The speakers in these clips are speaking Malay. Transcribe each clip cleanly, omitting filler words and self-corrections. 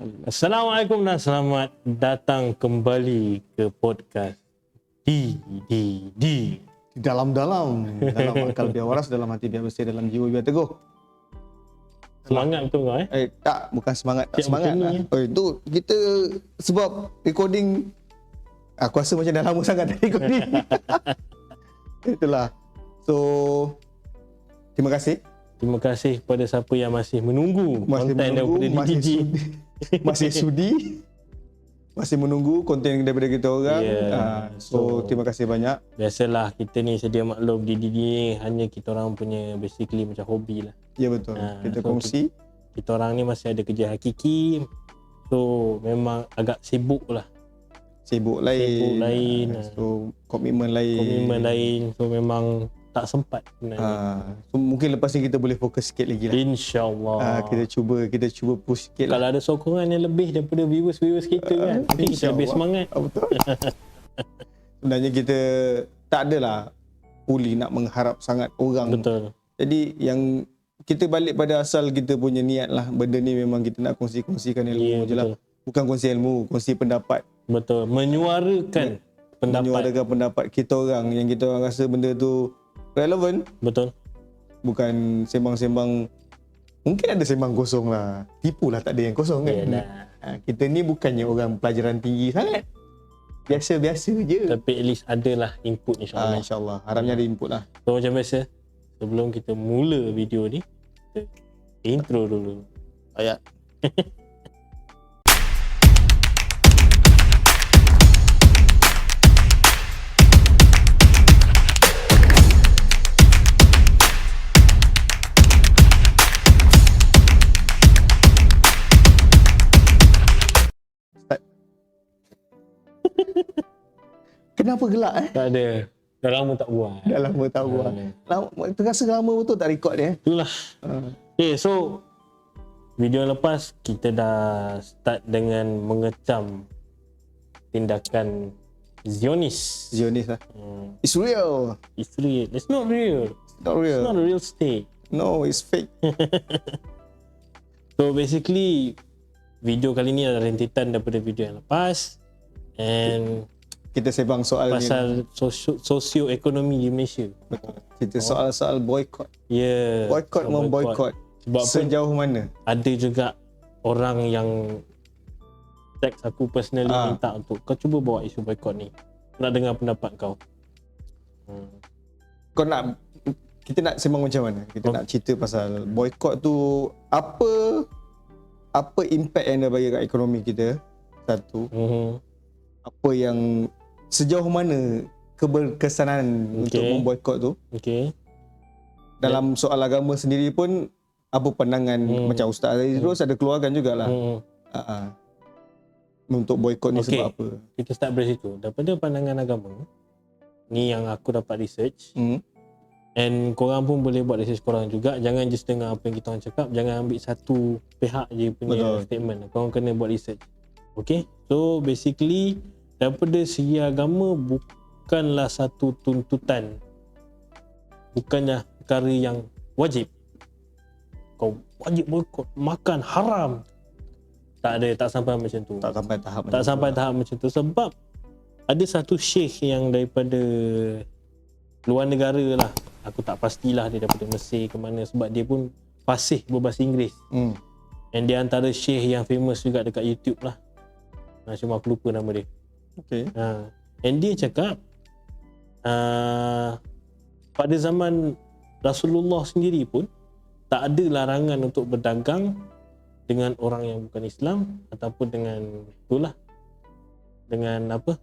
Assalamualaikum dan selamat datang kembali ke podcast di dalam akal biar waras, dalam hati biar bersih, dalam jiwa biar teguh. Semangat betul kau Tak, bukan semangat, tak Siap semangat lah. Itu kita sebab recording, aku rasa macam dah lama sangat dah recording. Itulah. So, terima kasih kepada siapa yang masih menunggu konten daripada DTG. masih menunggu konten daripada kita orang. So terima kasih banyak. Biasalah kita ni sedia maklum, DTG ni hanya kita orang punya basically macam hobi lah. Ya betul. Kita kongsi. Kita orang ni masih ada kerja hakiki. So memang agak sibuk lah. Sibuk lain. So komitmen lain. So memang tak sempat sebenarnya. So mungkin lepas ni kita boleh fokus sikit lagi lah. InsyaAllah. Kita cuba push sikit lah. Kalau ada sokongan yang lebih daripada viewers kita kan, mungkin kita lebih semangat. Betul. Sebenarnya kita tak adalah puli nak mengharap sangat orang. Betul. Jadi yang kita balik pada asal kita punya niat lah. Benda ni memang kita nak kongsikan ilmu je lah. Bukan kongsi ilmu, kongsi pendapat. Betul. Menyuarakan pendapat kita orang yang kita orang rasa benda tu relevan. Betul. Bukan sembang-sembang. Mungkin ada sembang kosong lah. Tipu lah, tak ada yang kosong kan. Kita ni bukannya orang pelajaran tinggi sangat. Biasa-biasa je. Tapi at least adalah input insyaAllah. InsyaAllah. Harapnya ada input lah. So macam biasa, sebelum kita mula video ni, kita intro dulu. Ayat. Kenapa gelak Tak ada. Dah lama tak buat. Terasa lama betul tak record dia. Itulah. Okay, so video lepas kita dah start dengan mengecam tindakan Zionis lah. It's real. It's real. It's not real. It's not real. It's not a real state. No, it's fake. So basically video kali ni adalah rentetan daripada video yang lepas, and kita sembang soal pasal sosioekonomi di Malaysia. Betul. Kita soal boycott. Ya. Boycott memboycott. Sebab sejauh mana? Ada juga orang yang teks aku personally minta untuk kau cuba bawa isu boycott ni. Nak dengar pendapat kau. Kau nak, kita nak sembang macam mana? Kita nak cerita pasal boycott tu, apa impact yang dia bagi kat ekonomi kita? Satu. Apa yang, sejauh mana keberkesanan untuk memboikot tu. Dalam soal agama sendiri pun, apa pandangan macam Ustaz Aizrus ada keluarkan jugalah. Untuk boikot ni sebab apa? Kita start dari situ. Daripada pandangan agama, ni yang aku dapat research. And korang pun boleh buat research korang juga. Jangan just dengar apa yang kita orang cakap. Jangan ambil satu pihak je punya statement. Korang kena buat research. Okay, so basically daripada segi agama bukanlah satu tuntutan, bukannya perkara yang wajib. Kau wajib boikot, makan haram. Tak ada, tak sampai macam tu. Tak sampai tahap macam tu. Sebab ada satu syekh yang daripada luar negara lah. Aku tak pastilah dia daripada Mesir ke mana, sebab dia pun fasih berbahasa Inggeris. And dia antara syekh yang famous juga dekat YouTube lah. Cuma aku lupa nama dia. And dia cakap pada zaman Rasulullah sendiri pun tak ada larangan untuk berdagang dengan orang yang bukan Islam, ataupun dengan itulah, dengan apa,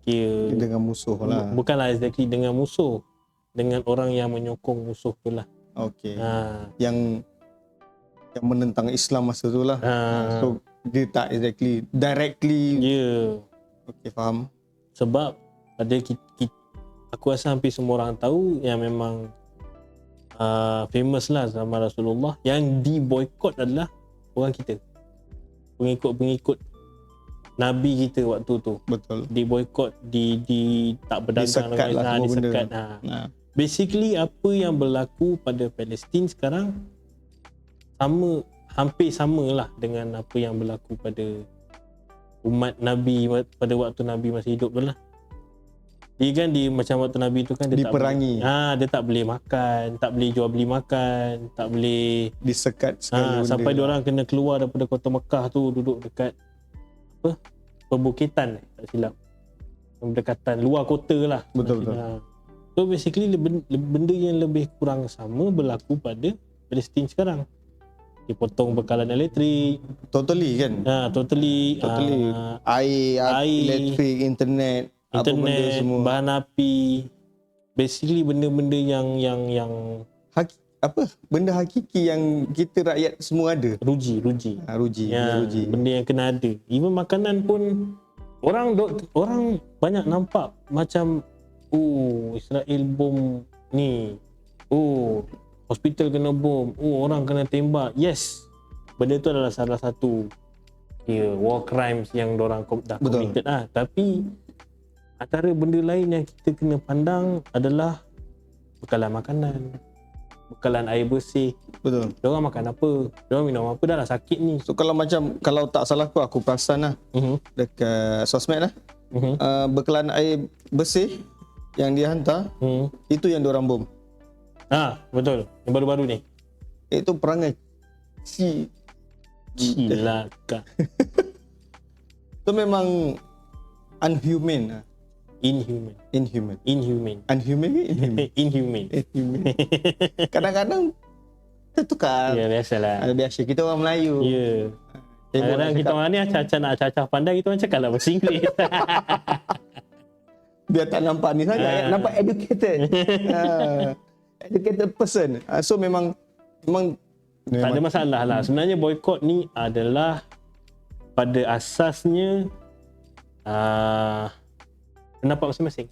dengan musuh lah. Bukanlah exactly dengan musuh, dengan orang yang menyokong musuh tu lah. Yang menentang Islam masa tu lah. So dia tak exactly directly. Faham. Sebab ada aku rasa hampir semua orang tahu yang memang famous lah zaman Rasulullah, yang diboikot adalah orang kita, pengikut Nabi kita waktu tu. Betul. Diboikot, tak berdagang dengan Islam, disekat. Basically apa yang berlaku pada Palestin sekarang sama, hampir samalah dengan apa yang berlaku pada umat Nabi pada waktu Nabi masih hidup tu lah. Dia kan macam waktu Nabi tu kan dia diperangi. Dia tak boleh makan, tak boleh jual beli makan, tak boleh disekat sekali sampai dia orang kena keluar daripada kota Mekah tu, duduk dekat perbukitan tak silap. Berdekatan luar kota lah. Betul. So basically benda yang lebih kurang sama berlaku pada Palestin sekarang. Dipotong bekalan elektrik. Totally kan? Totally. Air, elektrik, internet, apa benda semua. Bahan api. Basically benda-benda yang benda hakiki yang kita rakyat semua ada. Ruji. Ruji. Benda yang kena ada. Even makanan pun orang banyak nampak macam Israel bom ni. Hospital kena bom. Orang kena tembak. Yes. Benda tu adalah salah satu war crimes yang diorang dah committed lah. Tapi antara benda lain yang kita kena pandang adalah bekalan makanan, bekalan air bersih. Betul. Diorang makan apa? Diorang minum apa? Dah lah sakit ni. So kalau tak salah aku perasan lah dekat sosmed lah, bekalan air bersih yang dia hantar, itu yang diorang bom. Betul. Yang baru-baru ni. Itu perangai Cilaka. Itu memang inhuman. Kadang-kadang tertukar. Ya, biasalah. Biasa kita orang Melayu. Ya. Kadang-kadang kita orang ni acah-acah nak acah-acah pandai, kita orang cakap lah bahasa Inggeris. Biar tak nampak ni sangat, nampak educated. Educated person. So memang tak ada masalah lah. Sebenarnya boykot ni adalah pada asasnya pendapat masing-masing.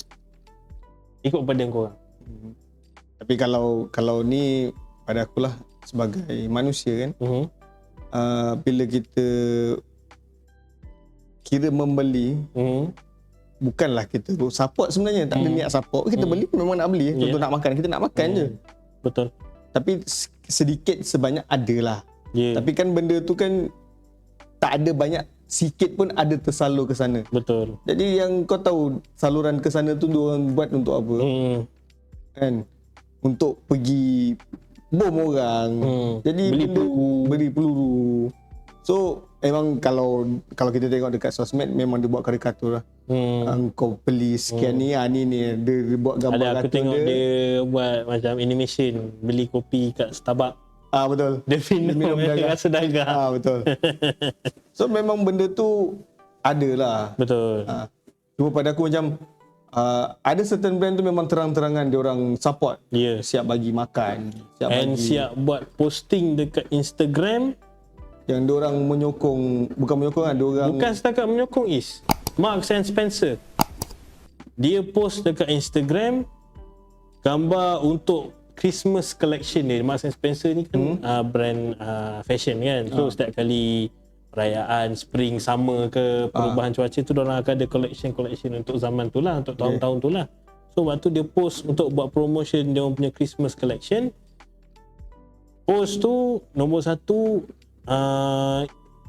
Ikut pada korang. Tapi kalau ni pada akulah sebagai manusia kan, bila kita kira membeli, bukanlah kita support sebenarnya, tak ada niat support. Kita beli memang nak beli. Contoh nak makan, kita nak makan je. Betul. Tapi sedikit sebanyak adalah. Tapi kan benda tu kan tak ada banyak, sikit pun ada tersalur ke sana. Betul. Jadi yang kau tahu saluran ke sana tu diorang buat untuk apa? Kan? Untuk pergi bom orang. Jadi beli peluru. So memang kalau kita tengok dekat sosmed, memang dia buat karikatur lah. Kau beli sekian ni dia buat gambar. Ada, aku tengok dia buat macam animation, beli kopi kat Starbucks. Betul. Dia minum rasa dagang. Betul. So memang benda tu ada lah. Betul. Cuma pada aku macam ada certain brand tu memang terang-terangan dia orang support. Siap bagi makan, siap buat posting dekat Instagram yang dia orang menyokong, bukan setakat menyokong, Marks and Spencer. Dia post dekat Instagram gambar untuk Christmas collection dia. Marks and Spencer ni kan brand fashion kan. So setiap kali perayaan spring, summer ke perubahan cuaca tu, diorang akan ada collection untuk zaman tu lah, untuk tahun-tahun tu lah. So waktu dia post untuk buat promotion dia punya Christmas collection, post tu nombor satu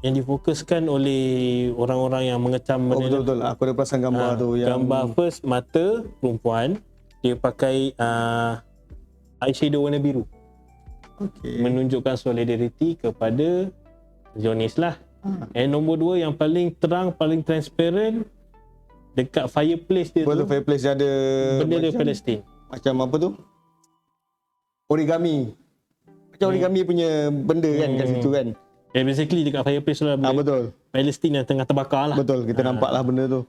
yang difokuskan oleh orang-orang yang mengecam. Betul. Aku ada perasan gambar tu. Gambar first, mata perempuan, dia pakai eyeshadow warna biru. Menunjukkan solidarity kepada Zionis lah. And nombor dua yang paling terang, paling transparent, dekat fireplace dia tu. Fireplace dia ada bendera Palestin. Macam apa tu? Origami. Macam origami punya benda kan kat situ kan. Basically dekat fireplace tu lah betul. Palestin yang tengah terbakar lah. Betul, kita nampak lah benda tu.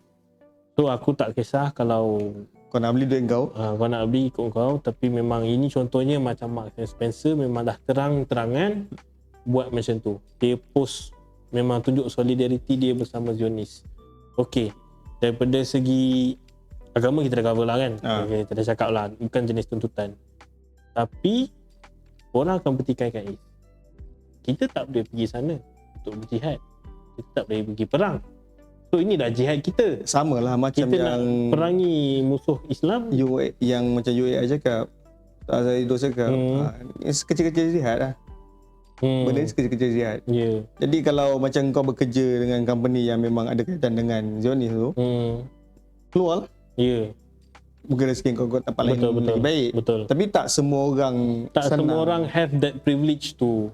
So aku tak kisah kalau kau nak beli duit kau. Kau nak beli ikut kau. Tapi memang ini contohnya macam Marks and Spencer memang dah terang-terangan buat macam tu. Dia post memang tunjuk solidarity dia bersama Zionis. Okey, daripada segi agama kita dah cover lah kan. Kita dah cakap lah, bukan jenis tuntutan. Tapi orang akan bertikaikan, kita tak boleh pergi sana untuk berjihad. Kita tak boleh pergi perang. So ini dah jihad kita. Sama lah macam kita yang nak perangi musuh Islam. Yang macam UAI cakap, Azhari cakap, kecil-kecil jihad lah. Benda ni kerja-kerja ziat. Jadi kalau macam kau bekerja dengan company yang memang ada kaitan dengan Zionis tu, keluar lah. Mungkin rezeki kau tempat lain lagi baik. Tapi tak semua orang semua orang have that privilege to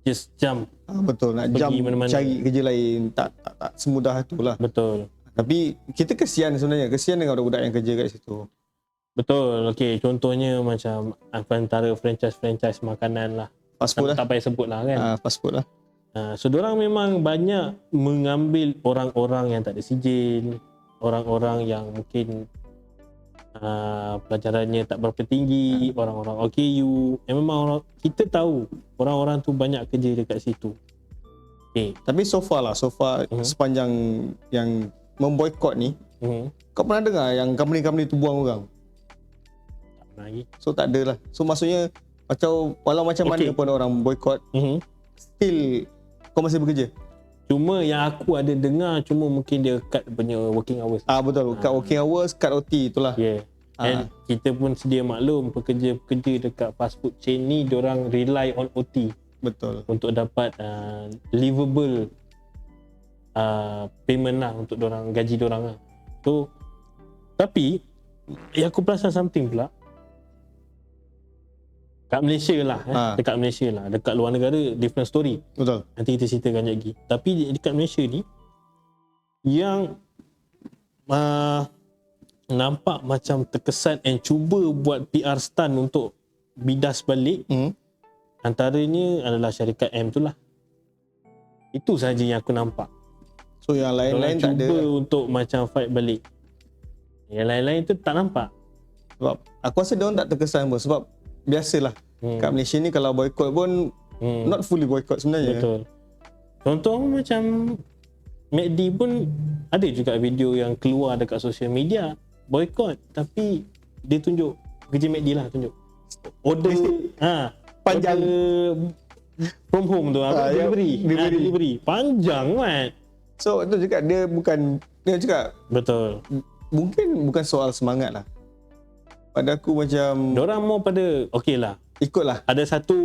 just jump. Betul, nak jump cari kerja lain tak semudah itulah. Betul. Tapi kita kesian sebenarnya, kesian dengan budak-budak yang kerja kat situ. Betul. Okey, contohnya macam antara franchise makanan lah. Fast food lah. Tak payah sebut lah kan. Fast food lah. So diorang memang banyak mengambil orang-orang yang tak ada sijil, orang-orang yang mungkin pelajarannya tak berapa tinggi, orang-orang OKU. Yang memang kita tahu orang-orang tu banyak kerja dekat situ. Tapi so far sepanjang yang memboikot ni, kau pernah dengar yang company-company tu buang orang? Tak pernah lagi. So tak ada lah. So maksudnya walau macam mana pun orang boikot, still kau masih bekerja. Cuma yang aku ada dengar, mungkin dia cut punya working hours. Betul, cut working hours, cut OT itulah. And kita pun sedia maklum pekerja-pekerja dekat fast food chain ni diorang rely on OT. Betul. Untuk dapat livable payment lah untuk diorang, gaji diorang lah. So tapi aku perasan something pula kat Malaysia lah, dekat Malaysia lah. Dekat luar negara different story. Betul. Nanti kita ceritakan lagi. Tapi dekat Malaysia ni yang nampak macam terkesan and cuba buat PR stunt untuk bidas balik, antaranya adalah syarikat M tu lah. Itu sahaja yang aku nampak. So yang lain-lain tak ada. Cuba untuk macam fight balik. Yang lain-lain tu tak nampak. Sebab aku rasa dia orang tak terkesan pun. Sebab biasalah kat Malaysia ni kalau boycott pun not fully boycott sebenarnya. Betul. Contoh macam McD pun ada juga video yang keluar dekat social media boycott, tapi dia tunjuk kerja McD lah, tunjuk order panjang from home tu, delivery panjang kan. So itu juga dia juga betul, mungkin bukan soal semangat lah. Pada aku macam diorang mau pada okey lah, ikutlah. Ada satu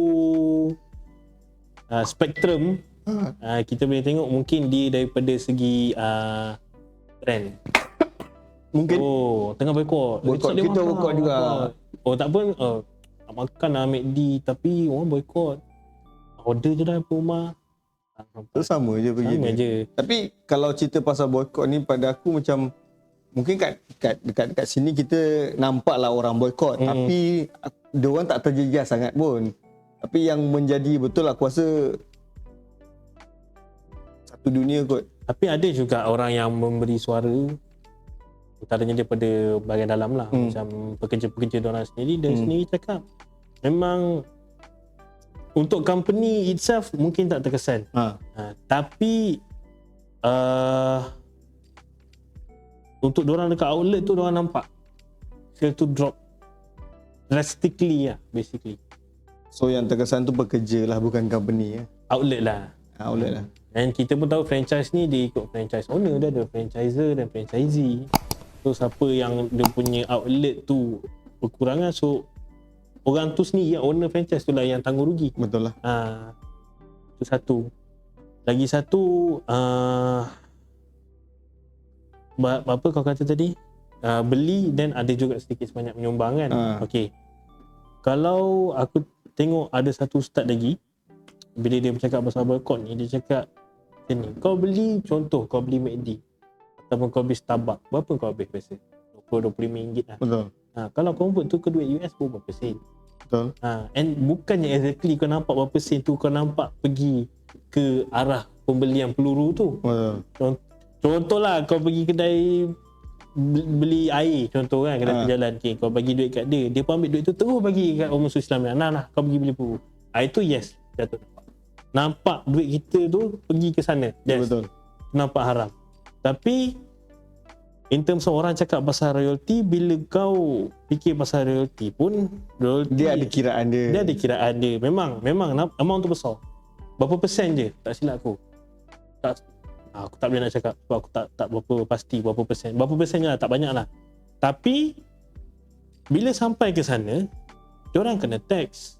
spektrum kita boleh tengok mungkin dia daripada segi trend. Mungkin tengah boycott kita boycott juga. Tak apa, nak makan lah McD tapi orang boycott, order je dah ke rumah. Itu sama je begini. Tapi kalau cerita pasal boycott ni, pada aku macam mungkin dekat sini kita nampak lah orang boycott, tapi diorang tak terjejas sangat pun. Tapi yang menjadi betul aku rasa satu dunia kot. Tapi ada juga orang yang memberi suara, utamanya daripada bahagian dalam lah, macam pekerja-pekerja diorang sendiri, dan sendiri cakap memang untuk company itself mungkin tak terkesan, tapi untuk diorang dekat outlet tu diorang nampak sale tu drop drastically lah basically. So yang terkesan tu pekerja lah, bukan company ya. Outlet lah. Dan kita pun tahu franchise ni dia ikut franchise owner, dia ada franchiser dan franchisee. So siapa yang dia punya outlet tu berkurangan, so orang tu sendiri yang owner franchise tu lah yang tanggung rugi. Betul lah. Itu satu. Lagi satu, apa kau kata tadi? Beli dan ada juga sedikit sebanyak menyumbang kan. Okey. Kalau aku tengok ada satu ustaz lagi, bila dia bercakap pasal boycott ni, dia cakap macam ni, kau beli, contoh kau beli McD ataupun kau beli Starbucks, berapa kau habis biasa? RM20-25 lah. Betul. Kalau convert tu ke duit US pun berapa sen? Betul. And bukannya exactly kau nampak berapa sen tu, kau nampak pergi ke arah pembelian peluru tu. Betul. Contohlah kau pergi kedai beli air, contoh kan, kedai jalan, kau bagi duit kat dia, dia pun ambil duit tu terus bagi kat orang musuh Islam. Nah kau pergi beli peluru. Itu yes, jatuh. Nampak duit kita tu pergi ke sana. Yes. Betul. Nampak haram. Tapi in terms of orang cakap pasal royalty, bila kau fikir pasal royalty pun, royalty dia ada kiraan dia. Dia ada kiraan dia. Memang amount tu besar. Berapa persen je, tak silap aku. Aku tak boleh nak cakap sebab aku tak berapa pasti berapa persen. Berapa persen je lah, tak banyak lah. Tapi bila sampai ke sana, diorang kena tax.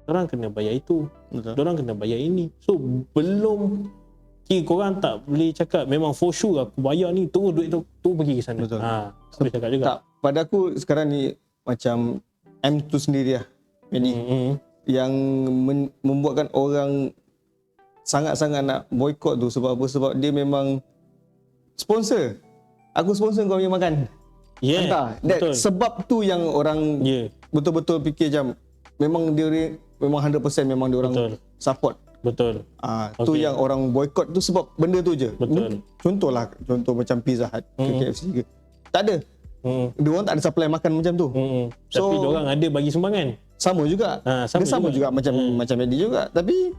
Korang kena bayar itu. Betul. Korang kena bayar ini. So belum korang tak boleh cakap memang for sure aku bayar ni, terus duit tu pergi ke sana. Betul. Tak boleh cakap juga. Tak, pada aku sekarang ni macam M tu sendiri lah, yang membuatkan orang sangat-sangat nak boycott tu. Sebab apa? Sebab dia memang sponsor. Aku sponsor kau punya makan. Yeah, betul. Sebab tu yang orang betul-betul fikir macam memang dia memang 100% memang dia orang support. Betul. Tu yang orang boycott tu sebab benda tu je. Betul. Contoh macam Pizza Hut ke KFC ke. Tak ada. Dia orang tak ada supply makan macam tu. So, tapi dia orang ada bagi sumbangan. Sama juga. Sama juga macam McD juga. Tapi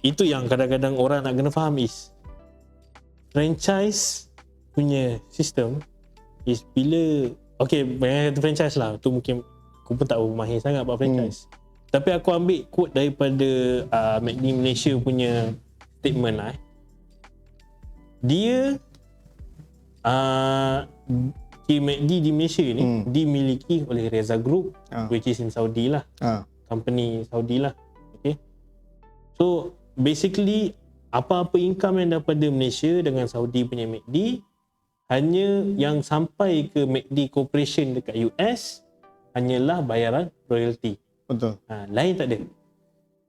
itu yang kadang-kadang orang nak kena faham is franchise punya sistem is bila banyak kata franchise lah. Tu mungkin aku pun tak mahir sangat buat franchise. Tapi aku ambil quote daripada McD Malaysia punya statement lah. Dia McD di Malaysia ni dimiliki oleh Reza Group, which is in Saudi lah. Company Saudi lah. Okay. So basically apa-apa income yang daripada Malaysia dengan Saudi punya McD, hanya yang sampai ke McD Corporation dekat US hanyalah bayaran royalty. Betul. Lain tak ada.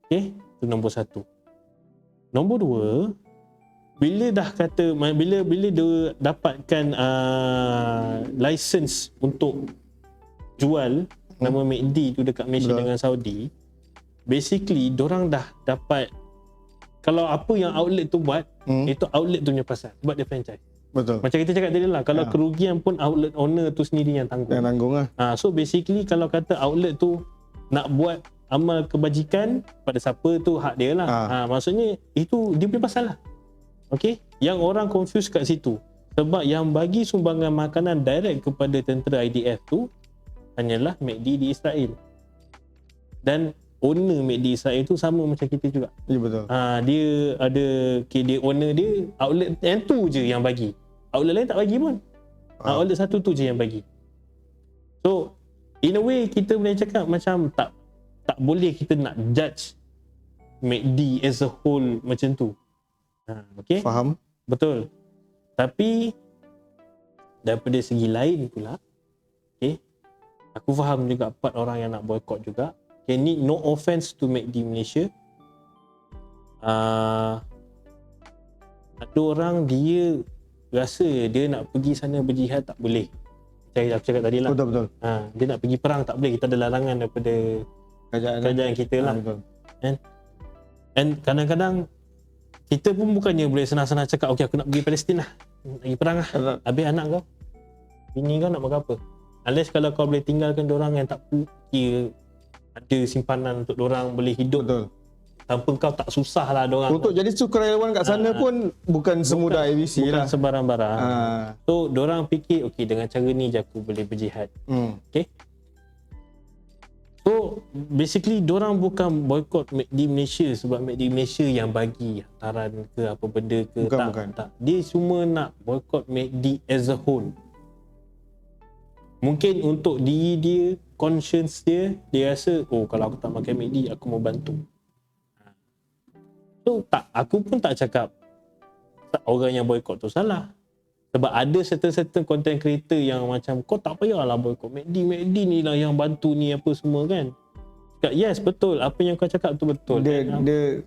Okay, itu nombor satu. Nombor dua, bila dah kata bila dia dapatkan license untuk jual nama McD tu dekat Malaysia dengan Saudi, basically dorang dah dapat, kalau apa yang outlet tu buat, itu outlet tu punya pasal sebab dia franchise. Betul. Macam kita cakap tadi lah, kalau kerugian pun outlet owner tu sendiri yang tanggung. Yang tanggung lah. So basically kalau kata outlet tu nak buat amal kebajikan pada siapa tu hak dia lah. Maksudnya itu dia punya pasal lah. Okay, yang orang confuse kat situ, sebab yang bagi sumbangan makanan direct kepada tentera IDF tu hanyalah McD di Israel. Dan owner McD Israel tu sama macam kita juga. Ya, betul. Dia ada dia owner dia outlet yang tu je yang bagi. Outlet lain tak bagi pun. Outlet satu tu je yang bagi. So in a way kita boleh cakap macam tak boleh kita nak judge McD as a whole macam tu. Okay? Faham? Betul. Tapi daripada segi lain pula, okay, aku faham juga part orang yang nak boycott juga. Okay, ni no offense to McD Malaysia. Ada orang dia rasa dia nak pergi sana berjihad tak boleh. Saya aku cakap tadi lah. Betul. Dia nak pergi perang tak boleh. Kita ada larangan daripada kerajaan kita lah. Betul. And kadang-kadang kita pun bukannya boleh senang-senang cakap aku nak pergi Palestin lah, nak pergi perang lah. Habis anak kau, bini kau nak makan apa? Unless kalau kau boleh tinggalkan diorang yang tak kira ada simpanan untuk diorang boleh hidup. Betul. Tanpa kau tak susah lah diorang. Untuk jadi sukarelawan kat sana pun bukan semudah ABC lah. Bukan sebarang-barang. So diorang fikir dengan cara ni je aku boleh berjihad. Okay. So basically diorang bukan boycott McD Malaysia sebab McD Malaysia yang bagi hantaran ke apa benda ke. Bukan. Tak. Dia cuma nak boycott McD as a whole. Mungkin untuk diri dia, conscience dia rasa kalau aku tak makan McD aku mau bantu. So aku pun tak cakap orang yang boycott tu salah. Sebab ada certain content creator yang macam kau tak payahlah boycott McD ni lah yang bantu ni apa semua kan. Yes, betul. Apa yang kau cakap tu betul. Dia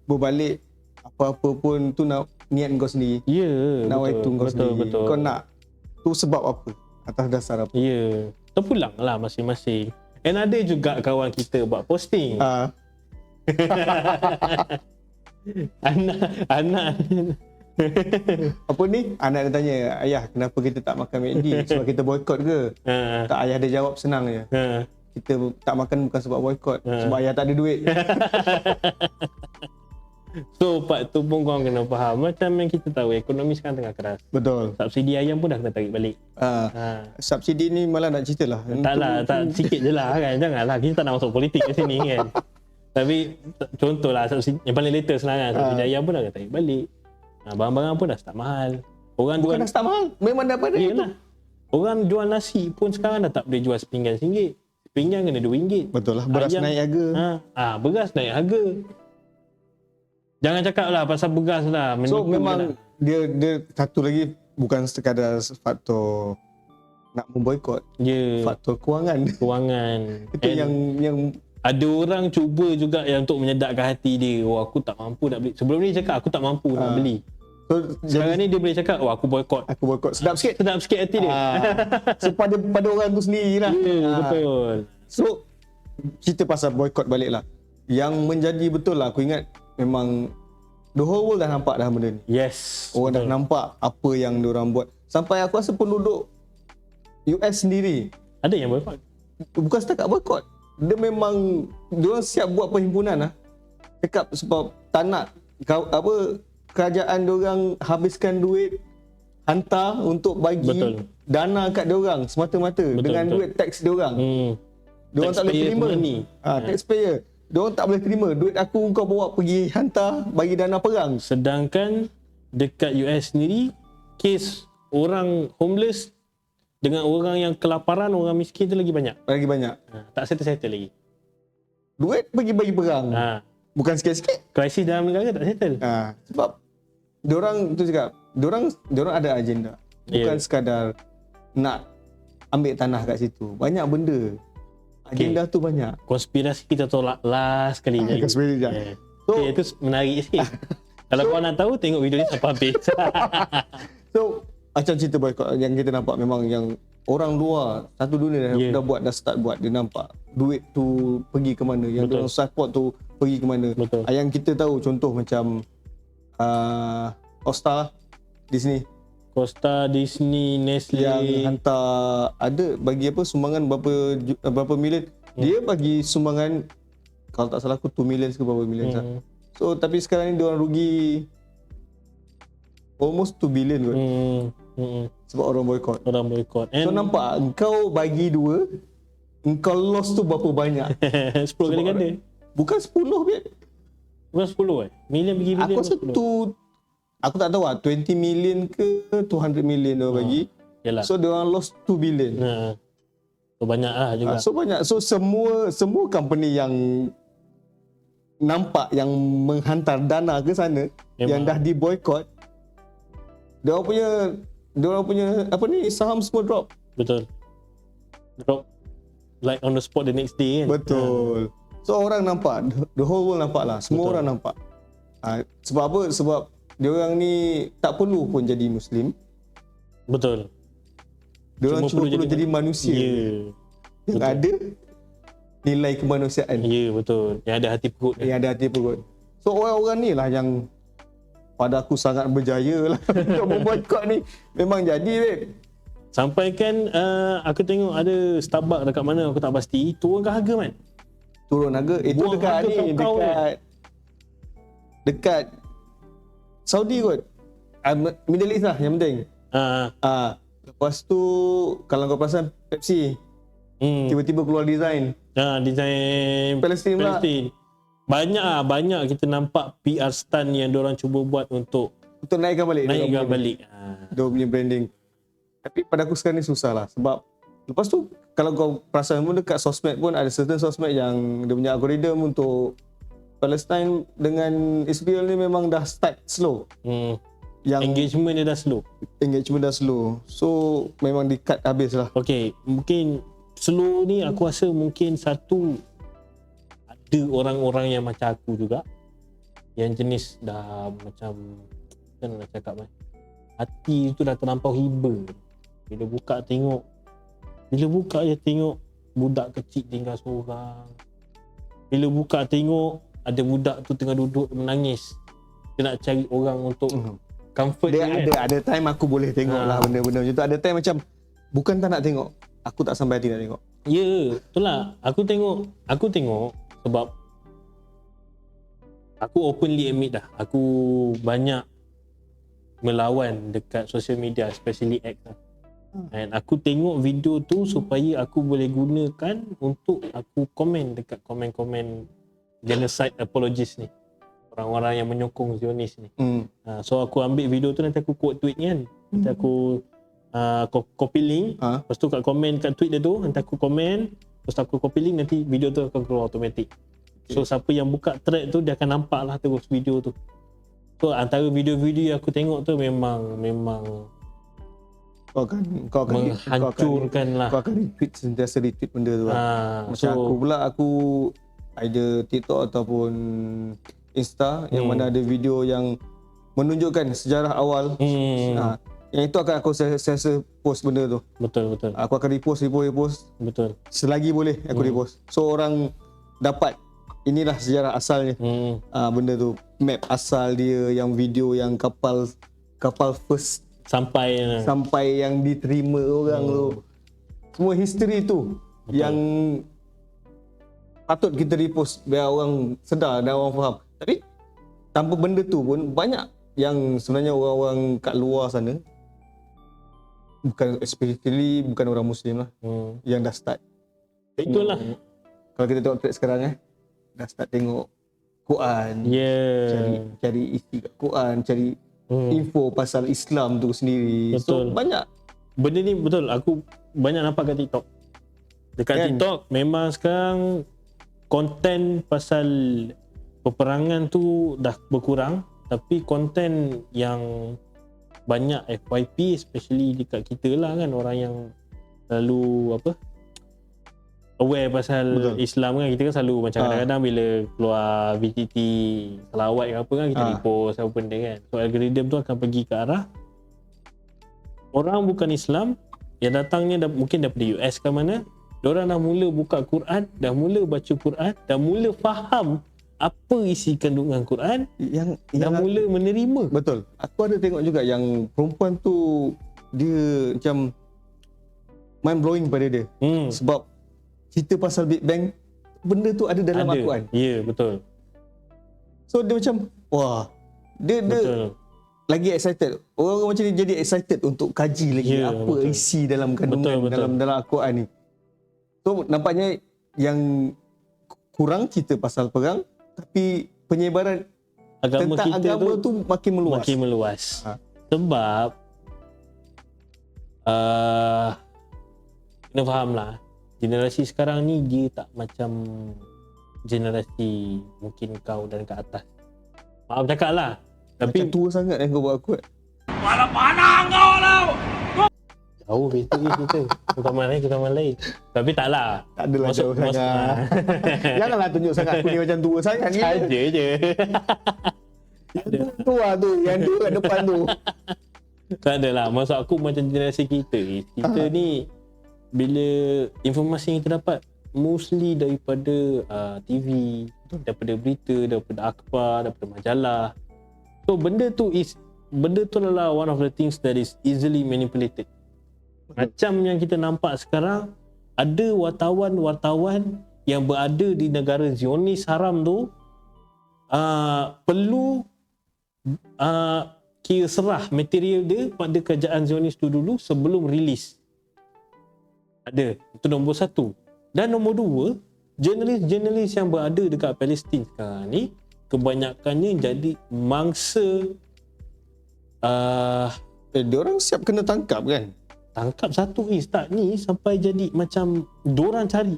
berbalik apa-apa pun tu nak niat kau sendiri. Ya, nak itu kau sendiri. Betul. Kau nak tu sebab apa? Atas dasar apa? Ya. Terpulang lah masing-masing. And ada juga kawan kita buat posting. Anak apa ni? Anak dia tanya, ayah kenapa kita tak makan McD? Sebab kita boycott ke? Tak, ayah dia jawab senang je. Kita tak makan bukan sebab boycott, sebab ayah tak ada duit. So part tu pun korang kena faham. Macam yang kita tahu ekonomi sekarang tengah keras. Betul. Subsidi ayam pun dah kena tarik balik. Subsidi ni malah nak cerita lah. Tak sikit je lah kan. Janganlah kita tak nak masuk politik kat sini kan. Tapi contohlah subsidi yang paling latest lah kan. Subsidi ayam pun dah kena tarik balik. Barang-barang pun dah start mahal. Orang bukan dah start mahal, memang dah pada. Yalah. Orang jual nasi pun sekarang dah tak boleh jual RM9. pinggan kena RM2. Betul lah, beras Ayam, naik harga. Beras naik harga. Jangan cakap lah pasal beras lah. So memang dia satu lagi bukan sekadar faktor nak memboikot. Faktor kewangan. Itu yang ada orang cuba juga yang untuk menyedapkan hati dia. Aku tak mampu nak beli. Sebelum ni dia cakap aku tak mampu nak beli. So, sekarang ni dia boleh cakap, aku boikot. Sedap sikit hati dia. So pada orang tu sendiri lah. Betul. So cerita pasal boikot balik lah. Yang menjadi betul lah, aku ingat memang the whole world dah nampak dah benda ni. Yes. Orang dah nampak apa yang diorang buat. Sampai aku rasa penduduk US sendiri ada yang boikot. Bukan setakat boikot, dia memang diorang siap buat perhimpunan lah. Cakap sebab tak nak kerajaan diorang habiskan duit hantar untuk bagi dana kat diorang semata-mata dengan duit tax diorang. Diorang tak boleh terima taxpayer. Diorang tak boleh terima duit aku kau bawa pergi hantar bagi dana perang. Sedangkan dekat US sendiri, kes orang homeless dengan orang yang kelaparan, orang miskin tu lagi banyak. Tak settle lagi. Duit pergi bagi perang. Bukan sikit-sikit. Krisis dalam negara tak settle. Sebab diorang tu cakap, diorang ada agenda. Bukan sekadar nak ambil tanah kat situ. Banyak benda. Agenda tu banyak. Konspirasi kita tolak last kali je. Konspirasi je. So, itu menarik sikit. Kalau kau nak tahu, tengok video ni sampai habis. So, macam cerita boycott yang kita nampak memang yang orang luar satu dunia dah start buat. Dia nampak duit tu pergi ke mana, yang diorang support tu pergi ke mana. Yang kita tahu contoh macam Costa Disney, Nestle yang hantar ada bagi sumbangan berapa million. Dia bagi sumbangan kalau tak salah aku 2 million ke berapa million. So tapi sekarang ni diorang rugi almost 2 billion kot. Sebab orang boikot. So nampak engkau bagi 2, engkau loss tu berapa banyak? 10 kali ganda. Bukan 10 bet. Bukan 10 million pergi million. Aku rasa aku tak tahu lah 20 million ke 200 million dia bagi. So dia orang lost 2 billion. So banyak lah juga. So banyak. So semua company yang nampak yang menghantar dana ke sana yang dah di boycott, dia orang punya saham semua drop. Betul. Drop like on the spot the next day kan. Betul. So orang nampak, the whole world nampak lah. Semua orang nampak. Sebab apa? Sebab dia orang ni tak perlu pun jadi Muslim. Betul. Dia orang cuma perlu jadi manusia. Yang ada nilai kemanusiaan. Betul. Yang ada hati perut. So orang-orang ni lah yang pada aku sangat berjaya lah untuk memboikot ni. Memang jadi babe. Sampai kan aku tengok ada Starbucks dekat mana aku tak pasti, turun harga man. Turun harga. Itu dekat ni, dekat Saudi kot. Middle East lah yang penting. Lepas tu kalau kau perasan Pepsi tiba-tiba keluar design. Design Palestin pula. Banyak kita nampak PR stunt yang diorang cuba buat untuk naikkan balik. Dia punya branding. Tapi pada aku sekarang ni susah lah. Sebab lepas tu kalau kau perasan pun dekat sosmed pun ada certain sosmed yang dia punya algoritma untuk Palestine dengan Israel ni memang dah start slow. Yang engagement dia dah slow. So memang di-cut habis lah. Okay, mungkin slow ni aku rasa mungkin satu, ada orang-orang yang macam aku juga yang jenis dah macam macam nak cakap hati tu dah terlampau hiba. Bila buka je tengok budak kecil tinggal seorang. Bila buka tengok ada budak tu tengah duduk menangis. Dia nak cari orang untuk comfort dia. Ada time aku boleh tengok lah benda-benda macam tu. Ada time macam bukan tak nak tengok, aku tak sampai hati nak tengok. Itulah. Aku tengok sebab aku openly admit dah, aku banyak melawan dekat social media, especially X lah. And aku tengok video tu supaya aku boleh gunakan untuk aku komen dekat komen-komen genocide apologist ni, orang-orang yang menyokong Zionis ni. So aku ambil video tu, nanti aku quote tweet ni kan, nanti aku copy link, lepas tu kat komen kat tweet dia tu nanti aku komen, Terus aku copy link, nanti video tu akan keluar automatic. So siapa yang buka thread tu dia akan nampak lah terus video tu. So antara video-video yang aku tengok tu memang kau akan menghancurkan lah. Kau akan sentiasa retweet benda tu lah. Macam aku pula, aku either TikTok ataupun Insta yang mana ada video yang menunjukkan sejarah awal. Yang itu akan aku sentiasa post benda tu. Betul. Aku akan repost. Betul. Selagi boleh aku repost. So orang dapat inilah sejarah asalnya. Benda tu, map asal dia, yang video yang kapal first sampai yang diterima orang tu. Semua history tu. Betul. Yang patut kita repost biar orang sedar dan orang faham. Tapi tanpa benda tu pun banyak yang sebenarnya orang-orang kat luar sana, bukan especially bukan orang Muslim lah, yang dah start. Itulah. Kalau kita tengok trend sekarang dah start tengok Quran. Cari isi kat Quran, cari info pasal Islam tu sendiri. Betul. So banyak benda ni, betul. Aku banyak nampak kat TikTok. Dekat TikTok memang sekarang konten pasal peperangan tu dah berkurang, tapi konten yang banyak FYP, especially dekat kita lah kan, orang yang selalu aware pasal Islam kan. Kita kan selalu macam kadang-kadang bila keluar VTT selawat ke apa kan, kita repost apa benda kan. So algoritma tu akan pergi ke arah orang bukan Islam yang datangnya mungkin daripada US ke mana. Diorang dah mula buka Quran, dah mula baca Quran, dah mula faham apa isi kandungan Quran, yang dah mula menerima. Betul. Aku ada tengok juga yang perempuan tu dia macam mind blowing pada dia. Sebab cerita pasal Big Bang, benda tu ada dalam Al-Quran. Ya, betul. So dia macam wah, dia lagi excited. Orang macam ni jadi excited untuk kaji lagi apa isi dalam kandungan dalam Al-Quran ni. So nampaknya yang kurang cerita pasal perang, tapi penyebaran tentang agama tu makin meluas. Sebab kena faham lah, generasi sekarang ni dia tak macam generasi mungkin kau dan ke atas. Maaf cakap lah, tapi macam tua sangat kau buat aku. Malah panah kau tau. Jauh itu kita. Kita lain. Tapi taklah. Tak adalah jauh sangat. Janganlah tunjuk sangat aku ni macam tua sangat ni. Saja je. Tua tu, yang tua kat depan tu. Tak adalah. Maksud aku macam generasi kita. Kita ni bila informasi yang kita dapat mostly daripada TV, daripada berita, daripada akhbar, daripada majalah. So benda tu adalah one of the things that is easily manipulated. Macam yang kita nampak sekarang, ada wartawan-wartawan yang berada di negara Zionis haram tu perlu kira serah material dia pada kerajaan Zionis tu dulu sebelum rilis. Ada. Itu nombor satu. Dan nombor dua, jurnalis-jurnalis yang berada dekat Palestin sekarang ni kebanyakannya jadi mangsa diorang siap kena tangkap kan? Tangkap satu start ni sampai jadi macam diorang cari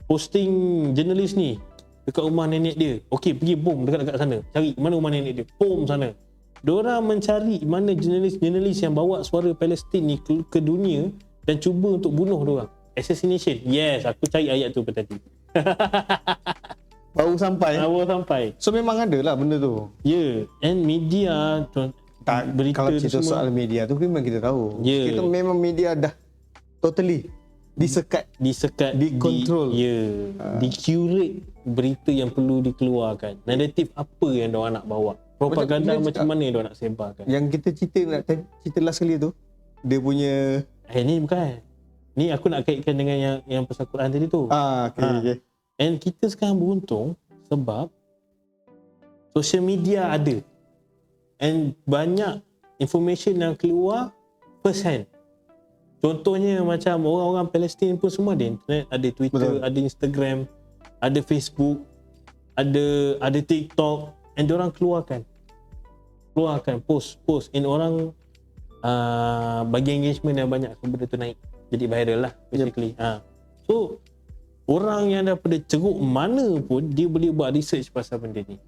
posting jurnalis ni dekat rumah nenek dia. Okey, pergi bom dekat sana. Cari mana rumah nenek dia. Bom sana. Diorang mencari mana jurnalis yang bawa suara Palestin ni ke dunia dan cuba untuk bunuh diorang. Assassination. Yes, aku cari ayat tu tadi. Baru sampai. So memang ada lah benda tu. Ya, and media berita kalau cerita soal media tu memang kita tahu. Kita memang media dah totally disekat, dikontrol. Di-curate berita yang perlu dikeluarkan. Naratif apa yang diorang nak bawa. Propaganda macam mana yang diorang nak sebarkan. Yang kita cerita last kali tu, dia punya ni bukan. Ni aku nak kaitkan dengan yang pasal Quran tadi tu. Okay. And kita sekarang beruntung sebab social media ada. And banyak information yang keluar first hand. Contohnya macam orang-orang Palestin pun semua ada internet, ada Twitter, ada Instagram, ada Facebook, ada TikTok, and diorang keluarkan post and orang bagi engagement yang banyak, so benda tu naik, jadi viral lah basically. So orang yang daripada ceruk mana pun dia boleh buat research pasal benda ni.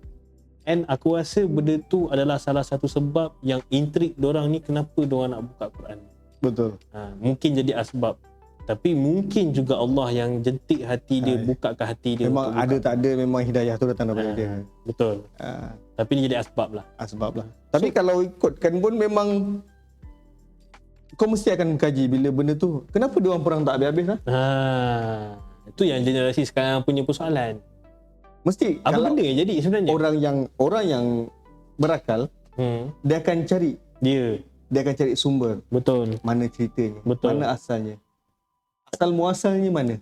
And aku rasa benda tu adalah salah satu sebab yang intrik diorang ni kenapa diorang nak buka Quran. Betul. Mungkin jadi asbab. Tapi mungkin juga Allah yang jentik hati dia, bukakan hati dia. Memang ada tak ada, memang hidayah tu datang daripada dia. Betul. Tapi ni jadi asbab lah. Asbab lah. Tapi kalau ikutkan pun memang kau mesti akan kaji bila benda tu. Kenapa diorang perang tak habis-habis lah? Itu yang generasi sekarang punya persoalan. Mesti apa benda yang jadi sebenarnya? Orang yang berakal, dia akan cari. Dia akan cari sumber. Betul. Mana ceritanya? Betul. Mana asalnya? Asal muasalnya mana?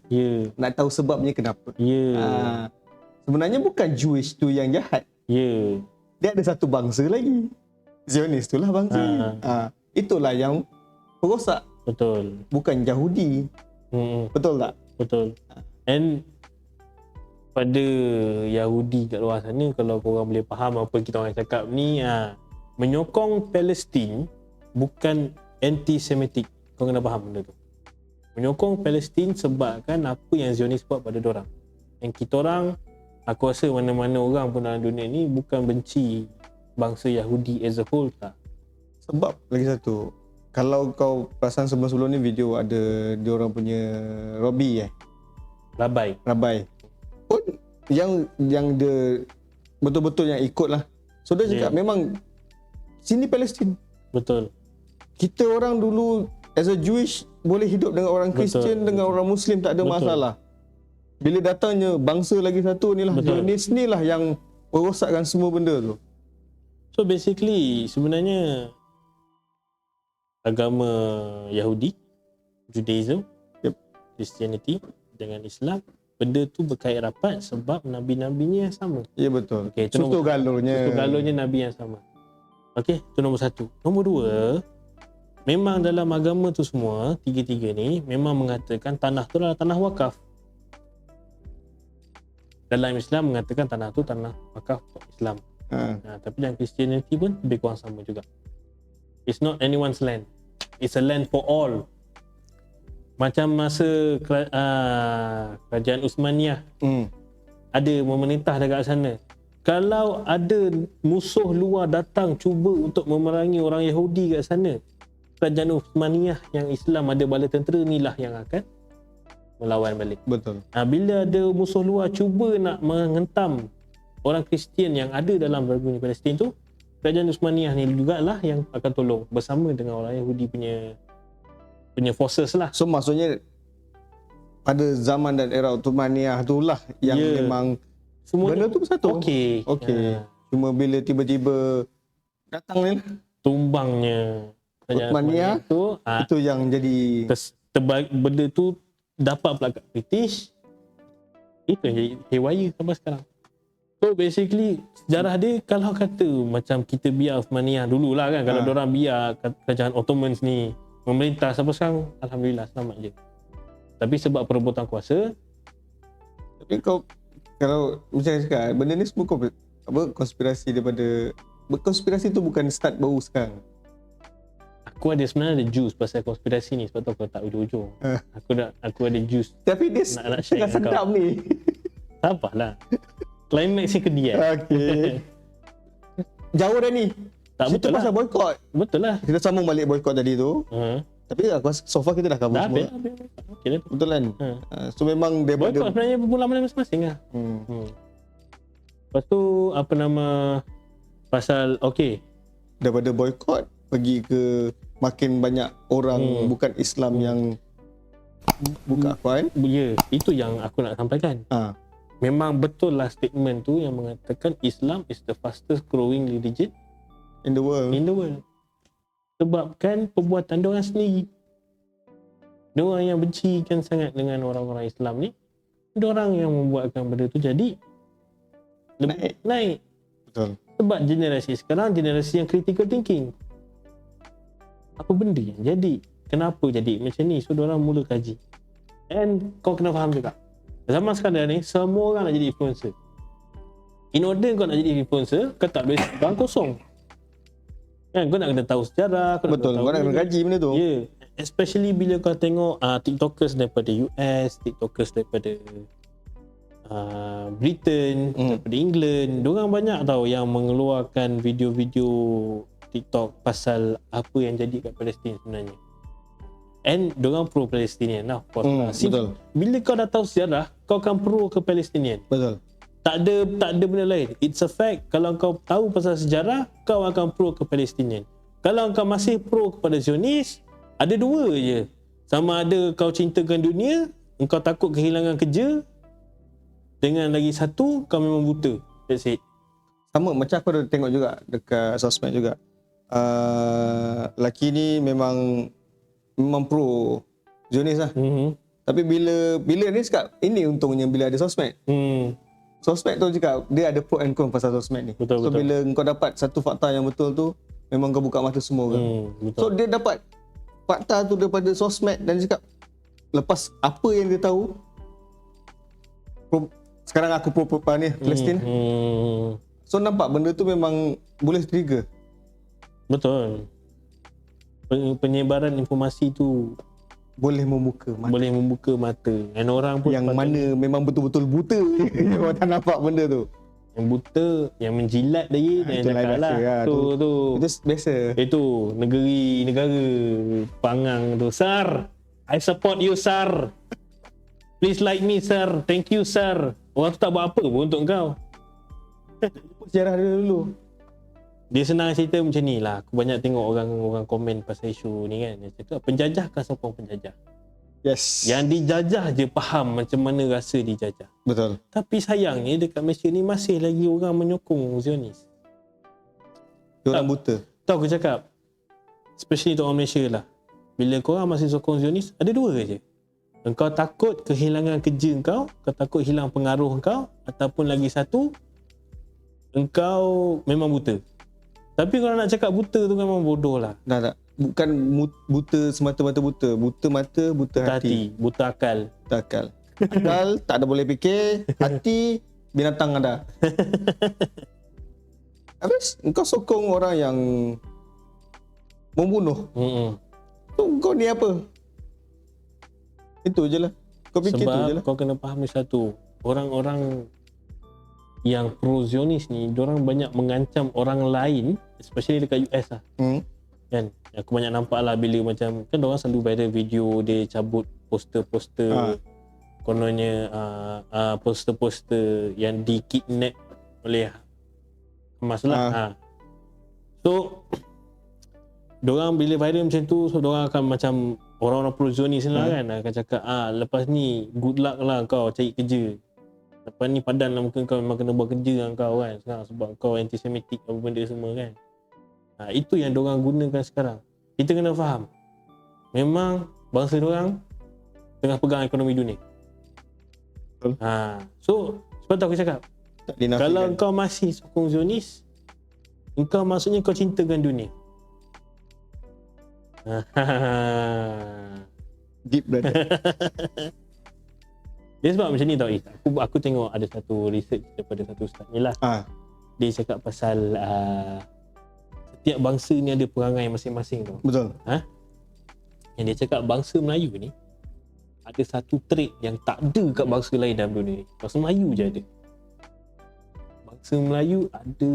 Nak tahu sebabnya kenapa? Sebenarnya bukan Jewish tu yang jahat. Dia ada satu bangsa lagi. Zionis tu lah bangsa. Itulah yang perosak. Betul. Bukan Yahudi. Betul tak? Betul. And pada Yahudi kat luar sana, kalau korang boleh faham apa kita orang cakap ni, menyokong Palestin bukan anti-Semitic. Kau kena faham benda tu. Menyokong Palestin sebabkan apa yang Zionis buat pada dorang. Yang kita orang, aku rasa mana-mana orang pun dalam dunia ni bukan benci bangsa Yahudi as a whole, tak. Sebab lagi satu, kalau kau perasan sebelum-sebelum ni video ada diorang punya Rabai pun yang dia betul-betul yang ikut lah. So dia cakap memang sini Palestin. Betul. Kita orang dulu as a Jewish boleh hidup dengan orang Kristian, dengan orang Muslim, tak ada masalah. Bila datangnya bangsa lagi satu ni lah, Zionis ni lah yang merosakkan semua benda tu. So basically sebenarnya agama Yahudi, Judaism, Christianity dengan Islam, benda tu berkait rapat sebab nabi-nabinya yang sama. Ya betul. Okay, Susu galurnya nabi yang sama. Okey, itu nombor satu. Nombor dua, memang dalam agama tu semua, tiga-tiga ni memang mengatakan tanah tu adalah tanah wakaf. Dalam Islam mengatakan tanah tu tanah wakaf Islam. Tapi dalam Christianity pun lebih kurang sama juga. It's not anyone's land. It's a land for all. Macam masa kerajaan Uthmaniyah ada memerintah dekat sana. Kalau ada musuh luar datang cuba untuk memerangi orang Yahudi kat sana, kerajaan Uthmaniyah yang Islam ada bala tentera inilah yang akan melawan balik. Betul. Bila ada musuh luar cuba nak menghentam orang Kristian yang ada dalam negeri Palestin tu, kerajaan Uthmaniyah ni jugalah yang akan tolong bersama dengan orang Yahudi punya forces lah. So maksudnya pada zaman dan era Uthmaniyah tu lah yang memang semua benda tu bersatu. Okey. Cuma bila tiba-tiba datang ni tumbangnya Uthmaniyah tu, itu yang jadi benda tu dapat pelakat British. Itu yang jadi haywire sampai sekarang. So basically sejarah dia, kalau kata macam kita biar Uthmaniyah dululah kan, kalau diorang biar kerajaan Ottomans ni memerintah sampai sekarang, alhamdulillah selamat je. Tapi sebab perebutan kuasa. Tapi kau kalau macam cakap, benda ni semua konspirasi daripada konspirasi tu bukan start baru sekarang. Aku ada sebenarnya ada juice pasal konspirasi ni, sebab tu aku tak ujung-ujung. Aku ada juice. Tapi dia nak tengah sedap ni. Sabarlah. Climax ni kedian. Okey. Jauh dah ni. Tak, betul pasal boykot. Betul lah. Kita sambung balik boykot tadi tu. Tapi aku rasa so far kita dah cover semua. Okay, dah. Betul kan? So memang daripada boykot sebenarnya bermula mana masing-masing lah. Lepas tu apa nama pasal daripada boykot pergi ke makin banyak orang bukan Islam yang buka Quran. Ya, itu yang aku nak sampaikan. Memang betul lah statement tu yang mengatakan Islam is the fastest growing religion in the world. Sebabkan perbuatan diorang sendiri. Diorang yang bencikan sangat dengan orang-orang Islam ni, diorang yang membuatkan benda tu jadi naik. Betul. Sebab generasi sekarang generasi yang critical thinking. Apa benda yang jadi? Kenapa jadi macam ni? So diorang mula kaji. And kau kena faham juga, zaman sekarang ni semua orang nak jadi influencer. In order kau nak jadi influencer, kau tak boleh bang kosong. Kan, kau nak kena tahu sejarah, betul, kau nak kena kaji benda tu. Ya. especially bila kau tengok TikTokers daripada US, TikTokers daripada Britain, daripada England, diorang banyak tau yang mengeluarkan video-video TikTok pasal apa yang jadi kat Palestin sebenarnya. And diorang pro-Palestinian lah, of course. Betul. Bila kau dah tahu sejarah, kau akan pro ke Palestinian. Betul. Tak ada benda lain. It's a fact. Kalau kau tahu pasal sejarah, kau akan pro ke Palestinian. Kalau kau masih pro kepada Zionis, ada dua je. Sama ada kau cintakan dunia, engkau takut kehilangan kerja, dengan lagi satu, kau memang buta. That's it. Sama macam aku ada tengok juga dekat sosmed juga. Lelaki ni memang pro Zionis lah. Tapi bila ni cakap, ini untungnya bila ada sosmed. Sosmed tu cakap, dia ada pro and con pasal sosmed ni. Betul. Bila kau dapat satu fakta yang betul tu, memang kau buka mata semua kan. So dia dapat fakta tu daripada sosmed dan dia cakap, lepas apa yang dia tahu, sekarang aku pro ni Palestin. So nampak benda tu memang boleh trigger. Betul. Penyebaran informasi tu boleh membuka mata. Dan orang pun yang mana memang betul-betul buta. Yang tak nampak benda tu. Yang buta, yang menjilat lagi dan cakap lah. Tu itu biasa. Itu negara Pangang tu. Sir, I support you, sir. Please like me, sir. Thank you, sir. Orang tu tak buat apa pun untuk kau. Sejarah dia dulu. Dia senang cerita macam ni lah. Aku banyak tengok orang komen pasal isu ni kan. Dia cakap penjajah kan sokong penjajah. Yes. Yang dijajah je faham macam mana rasa dijajah. Betul. Tapi sayangnya dekat Malaysia ni masih lagi orang menyokong Zionis. Diorang buta. Tahu aku cakap, especially untuk orang Malaysia lah. Bila korang masih sokong Zionis, ada dua je. Engkau takut kehilangan kerja kau takut hilang pengaruh kau, ataupun lagi satu, engkau memang buta. Tapi kalau nak cakap buta tu memang bodoh lah. Tak. Bukan buta semata-mata buta. Buta mata, buta hati. Buta akal. Buta akal. Akal tak ada boleh fikir, hati binatang ada. Habis engkau sokong orang yang membunuh. So, kau ni apa? Itu je lah. Kau fikir sebab tu je lah. Kau kena faham satu. Orang-orang yang pro-Zionis ni, diorang banyak mengancam orang lain, especially dekat US lah. Kan? Aku banyak nampak lah bila macam, kan diorang selalu viral video dia cabut poster-poster kononnya poster-poster yang di-kidnap oleh Hamas lah. So diorang bila viral macam tu, so diorang akan macam orang-orang pro-Zionis lah kan, akan cakap lepas ni good luck lah kau cari kerja, lepas ni padan lah muka kau, memang kena buat kerja lah kau kan sekarang, sebab kau antisemitik apa benda semua kan. Itu yang diorang gunakan sekarang. Kita kena faham, memang bangsa diorang tengah pegang ekonomi dunia. So sebab tu aku cakap, kalau kau masih sokong Zionis, engkau maksudnya kau cintakan dunia. Deep brother. Dia sebab macam ni tau. Aku tengok ada satu research daripada satu ustaz ni lah. Dia cakap pasal setiap bangsa ni ada perangai masing-masing tau. Betul. Yang dia cakap bangsa Melayu ni ada satu trait yang tak ada kat bangsa lain dalam dunia ni. Bangsa Melayu je ada. Bangsa Melayu ada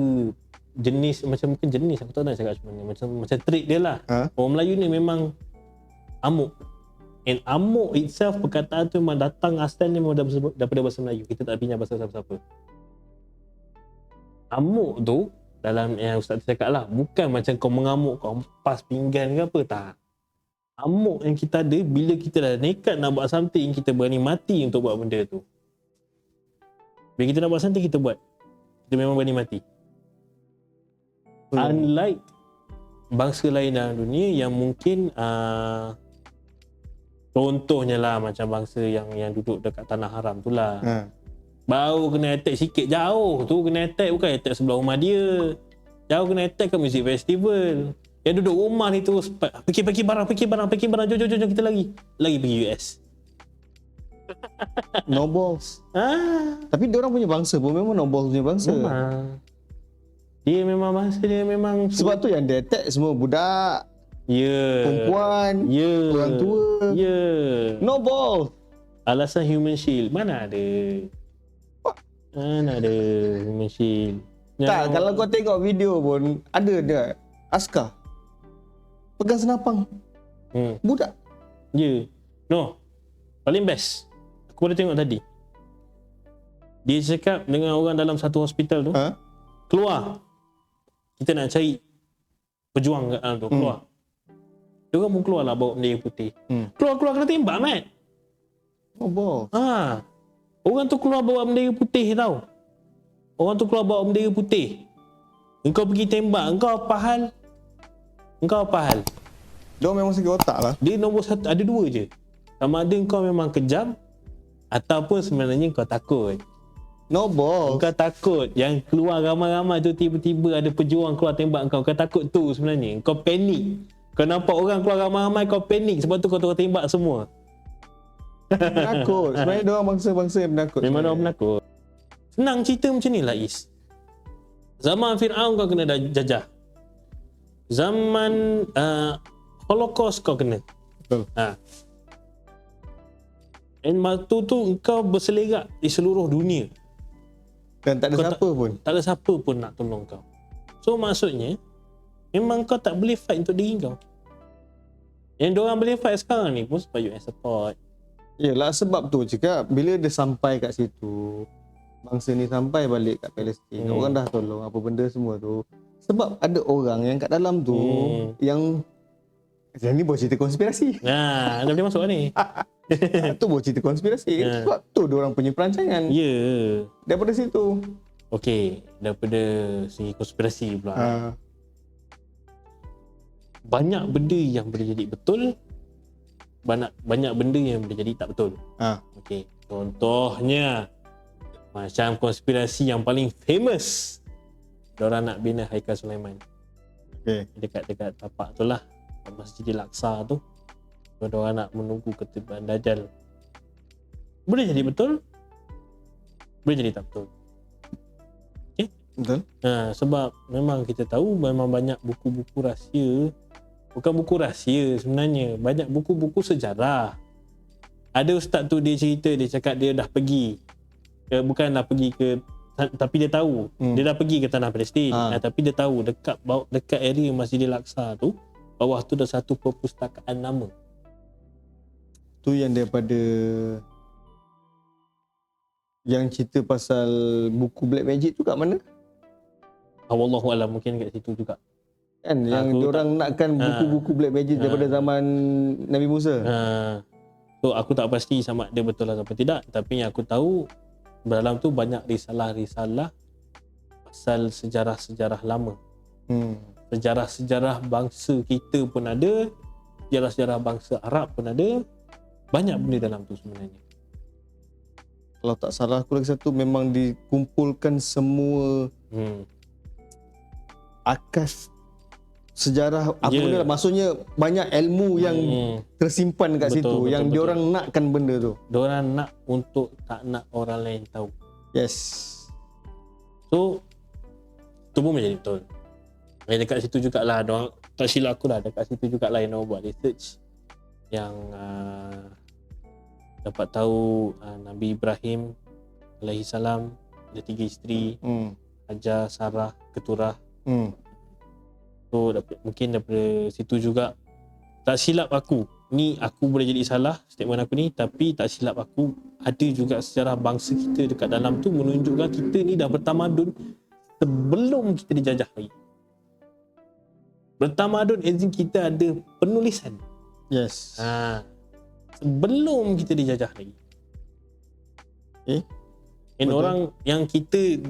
jenis, macam bukan jenis, aku tak tahu nak cakap macam mana, macam trait dia lah. Orang Melayu ni memang amuk. And amuk itself, perkataan tu memang datang asalnya memang daripada bahasa Melayu. Kita tak pinjam bahasa siapa-siapa. Amuk tu, dalam yang ustaz cakap lah, bukan macam kau mengamuk, kau empas pinggan ke apa, tak. Amuk yang kita ada, bila kita dah nekat nak buat something, kita berani mati untuk buat benda tu. Bila kita nak buat something, kita buat. Kita memang berani mati. Unlike bangsa lain dalam dunia yang mungkin contohnya lah macam bangsa yang duduk dekat tanah haram tu lah. Baru kena attack sikit, jauh tu kena attack, bukan attack sebelah rumah dia. Jauh kena attack ke music festival. Yang duduk rumah ni tu pergi barang, jom kita lagi pergi US. No balls. Tapi diorang punya bangsa pun memang no balls punya bangsa. Dia memang bangsa dia memang. Sebab tu yang dia attack semua budak. perempuan, orang tua. No ball. Alasan human shield. Mana ada? Mana ada human shield? Tak, kalau kau tengok video pun ada dia askar pegang senapang budak. No, paling best aku boleh tengok tadi, dia cakap dengan orang dalam satu hospital tu, keluar, kita nak cari pejuang kat dalam tu, keluar. Dia orang pun keluar lah bawa bendera putih. Keluar kena tembak, Mat. Oh bos. Orang tu keluar bawa bendera putih tau. Orang tu keluar bawa bendera putih. Engkau pergi tembak, engkau apa hal? Dia memang segi otak lah. Dia nombor satu, ada dua je. Sama ada engkau memang kejam ataupun sebenarnya engkau takut. No ball. Engkau takut yang keluar ramai-ramai tu tiba-tiba ada pejuang keluar tembak engkau. Kau takut tu sebenarnya. Kau panik. Kau nampak orang keluar ramai-ramai kau panik sebab tu kau terus tembak semua. Penakut. Sebenarnya dia orang bangsa-bangsa yang penakut. Memang dia orang penakut. Senang cerita macam ni lah Is. Zaman Fir'aun kau kena jajah. Zaman Holocaust kau kena. Betul. Dan waktu tu engkau berselerak di seluruh dunia. Dan tak ada siapa pun. Tak ada siapa pun nak tolong kau. So maksudnya memang kau tak boleh fight untuk diri kau. Yang diorang boleh fight sekarang ni pun sebab US support. Yelah, sebab tu cakap bila dia sampai kat situ, bangsa ni sampai balik kat Palestin, orang dah tolong apa benda semua tu. Sebab ada orang yang kat dalam tu yang ni boleh cerita konspirasi. Dah boleh masuk ni. Tu boleh cerita konspirasi. Sebab tu diorang punya perancangan. Daripada situ. Okey, daripada segi konspirasi pula. Banyak benda yang boleh jadi betul, banyak benda yang boleh jadi tak betul. Okey, contohnya macam konspirasi yang paling famous, diorang nak bina Haikal Sulaiman. Dekat tapak tu lah, Masjidil Aqsa tu. Diorang nak menunggu ketiban Dajjal. Boleh jadi betul, boleh jadi tak betul. Okey? Betul. Sebab memang kita tahu memang banyak buku-buku rahsia. Bukan buku rahsia sebenarnya, banyak buku-buku sejarah. Ada ustaz tu dia cerita, dia cakap dia dah pergi bukanlah pergi ke, tapi dia tahu dia dah pergi ke tanah Palestin. Tapi dia tahu dekat area Masjidil Aqsa tu, bawah tu ada satu perpustakaan nama. Tu yang daripada yang cerita pasal buku Black Magic tu kat mana? Wallahualam, mungkin kat situ juga. Kan yang diorang nakkan buku-buku Black Magic daripada zaman Nabi Musa. So aku tak pasti sama dia betul atau tidak, tapi yang aku tahu dalam tu banyak risalah-risalah pasal sejarah-sejarah lama. Sejarah-sejarah bangsa kita pun ada, sejarah-sejarah bangsa Arab pun ada. Banyak benda dalam tu sebenarnya. Kalau tak salah aku lagi satu, memang dikumpulkan semua akas sejarah apa benda lah. Maksudnya banyak ilmu yang tersimpan kat situ, yang diorang nakkan benda tu. Diorang nak untuk tak nak orang lain tahu. Yes. So tu pun menjadi betul. Dekat situ jugalah diorang, tak silap aku lah, dekat situ jugalah yang diorang buat research yang dapat tahu Nabi Ibrahim alaihi salam ada 3 isteri, Hajar, Sarah, Keturah. So mungkin daripada situ juga, tak silap aku, ni aku boleh jadi salah statement aku ni, tapi tak silap aku ada juga sejarah bangsa kita dekat dalam tu menunjukkan kita ni dah bertamadun sebelum kita dijajah lagi. Bertamadun as in kita ada penulisan. Yes. Sebelum kita dijajah lagi. And betul. Orang yang kita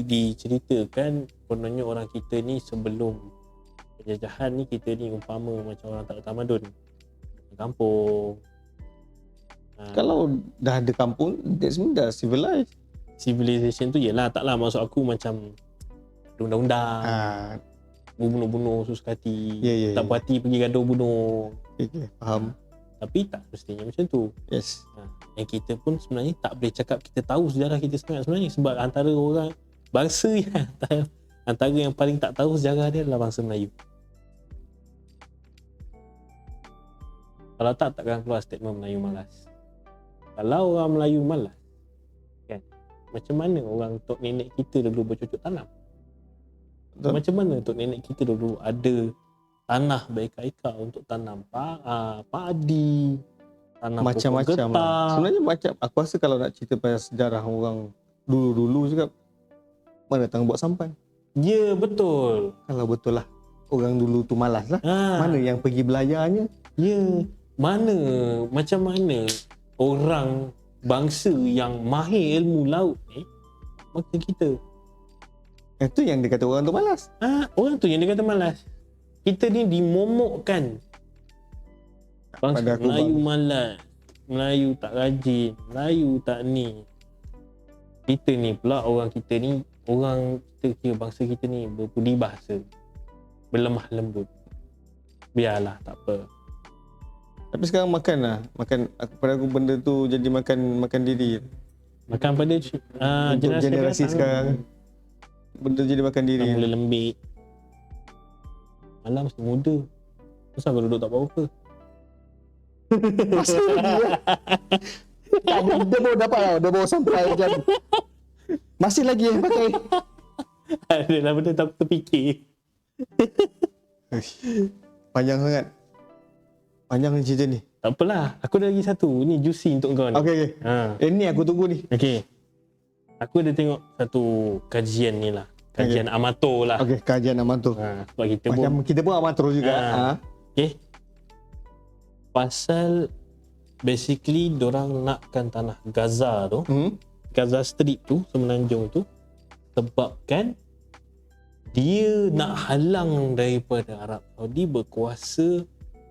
diceritakan, kononnya orang kita ni sebelum penjajahan ni, kita ni umpama macam orang tak ada tamadun, kampung. Kalau dah ada kampung, that's mean dah civilized. Civilization tu yelah, taklah maksud aku macam ada undang-undang, bunuh-bunuh suka hati, tak puas hati pergi gaduh bunuh. Faham. Tapi tak mestinya macam tu. Yes. Yang kita pun sebenarnya tak boleh cakap kita tahu sejarah kita sangat sebenarnya, sebab antara orang bangsa yang antara yang paling tak tahu sejarah dia adalah bangsa Melayu. Kalau tak, takkan keluar statement Melayu malas. Kalau orang Melayu malas, kan, macam mana orang tok nenek kita dulu bercocok tanam? Betul. Macam mana tok nenek kita dulu ada tanah bereka-eka untuk tanam padi, tanam Macam-macam pokok lah. getah. Sebenarnya macam, aku rasa kalau nak cerita pasal sejarah orang dulu-dulu juga, mana datang buat sampan. Ya, betul. Kalau betul lah orang dulu tu malas lah. Mana yang pergi belayarnya? Ya, macam mana orang bangsa yang mahir ilmu laut ni macam kita. Itu yang dia kata orang tu malas. Orang tu yang dia kata malas. Kita ni dimomokkan. Bangsa Pada aku Melayu malas, Melayu tak rajin, Melayu tak ni. Kita ni pula orang kita ni, orang kita kira bangsa kita ni berbudi bahasa, berlemah lembut. Biarlah, tak apa. Tapi sekarang makan pada aku benda tu jadi makan diri. Makan pada Untuk generasi sekarang benda jadi makan diri. Dah mula lembik. Malam masih muda. Kenapa kau duduk tak buat apa? Masih lagi dia baru dapat tau. Dia baru sampai macam masih lagi yang pakai. Adalah benda tak terfikir. Panjang sangat. Panjang ni cerita ni. Tak apalah. Aku ada lagi satu. Ni juicy untuk kau ni. Okay. Ni aku tunggu ni. Okay. Aku ada tengok satu kajian ni lah. Kajian amatur lah. Okay, kajian amatur. Sebab kita Macam kita pun amatur juga. Okay. Pasal basically dorang nakkan tanah Gaza tu, Gaza Strip tu, semenanjung tu, sebabkan dia nak halang daripada Arab Saudi berkuasa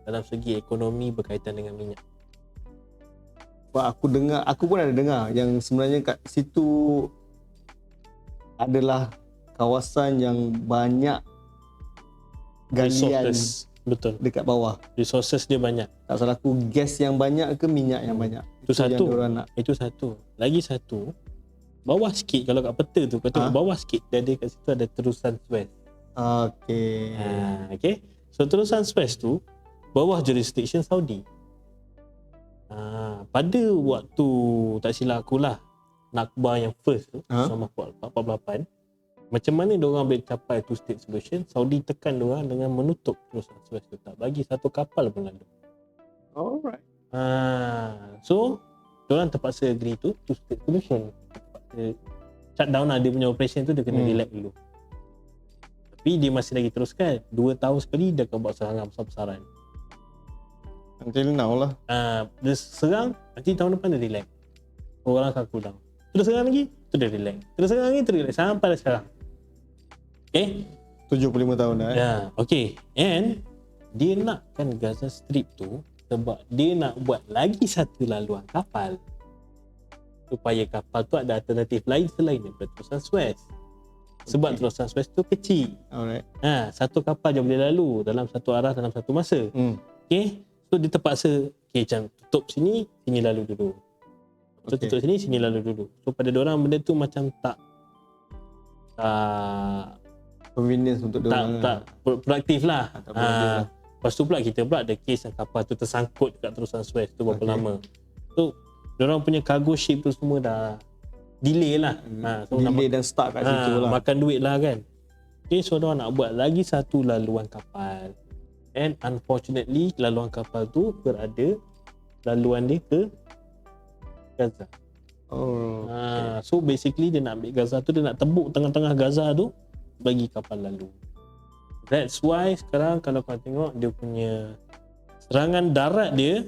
dalam segi ekonomi berkaitan dengan minyak. Sebab aku pun ada dengar yang sebenarnya kat situ adalah kawasan yang banyak galian Resources. Betul. dekat bawah. Resources dia banyak. Tak salah aku, gas yang banyak ke minyak yang banyak. Itu satu. yang diorang nak. Itu satu. Lagi satu, bawah sikit kalau kat peta tu, kau tengok bawah sikit, dia ada kat situ ada terusan Suez. Okay. Okay. So terusan Suez tu bawah jurisdiction Saudi. Pada waktu tak silap aku lah, Nakba yang first tu, 1948, macam mana diorang boleh capai two state solution? Saudi tekan diorang dengan menutup terusan Suez tu, tak bagi satu kapal pun lalu. Alright. So diorang terpaksa agree tu two state solution. Shutdown lah dia punya operation tu, dia kena relax dulu. Tapi dia masih lagi teruskan. 2 tahun sekali dia akan buat serangan besar-besaran. Until now lah. Dia serang, nanti tahun depan dia relax. Orang akan cool down. Terus serang lagi, tu dia relax. Terus serang lagi, tu relax. Sampai dah sekarang. Okay? 75 tahun dah. Okay. And dia nakkan Gaza Strip tu sebab dia nak buat lagi satu laluan kapal. Supaya kapal tu ada alternatif lain selain daripada terusan Suez. Sebab terusan Suez tu kecil. Alright. Satu kapal je boleh lalu dalam satu arah dalam satu masa. Okay. So dia terpaksa, okay, macam tutup sini, sini lalu dulu. So tutup sini, sini lalu dulu. So pada diorang benda tu macam tak convenience untuk diorang. Tak produktif lah. Lepas tu pula kita pula ada kes yang kapal tu tersangkut dekat terusan Suez tu berapa lama. So diorang punya cargo ship tu semua dah delay lah. So delay dan stuck kat situ lah. Makan duit lah kan. Okay, so diorang nak buat lagi satu laluan kapal. And unfortunately laluan kapal tu berada laluan dia ke Gaza. So basically dia nak ambil Gaza tu, dia nak tebuk tengah-tengah Gaza tu bagi kapal lalu. That's why sekarang kalau kau tengok dia punya serangan darat dia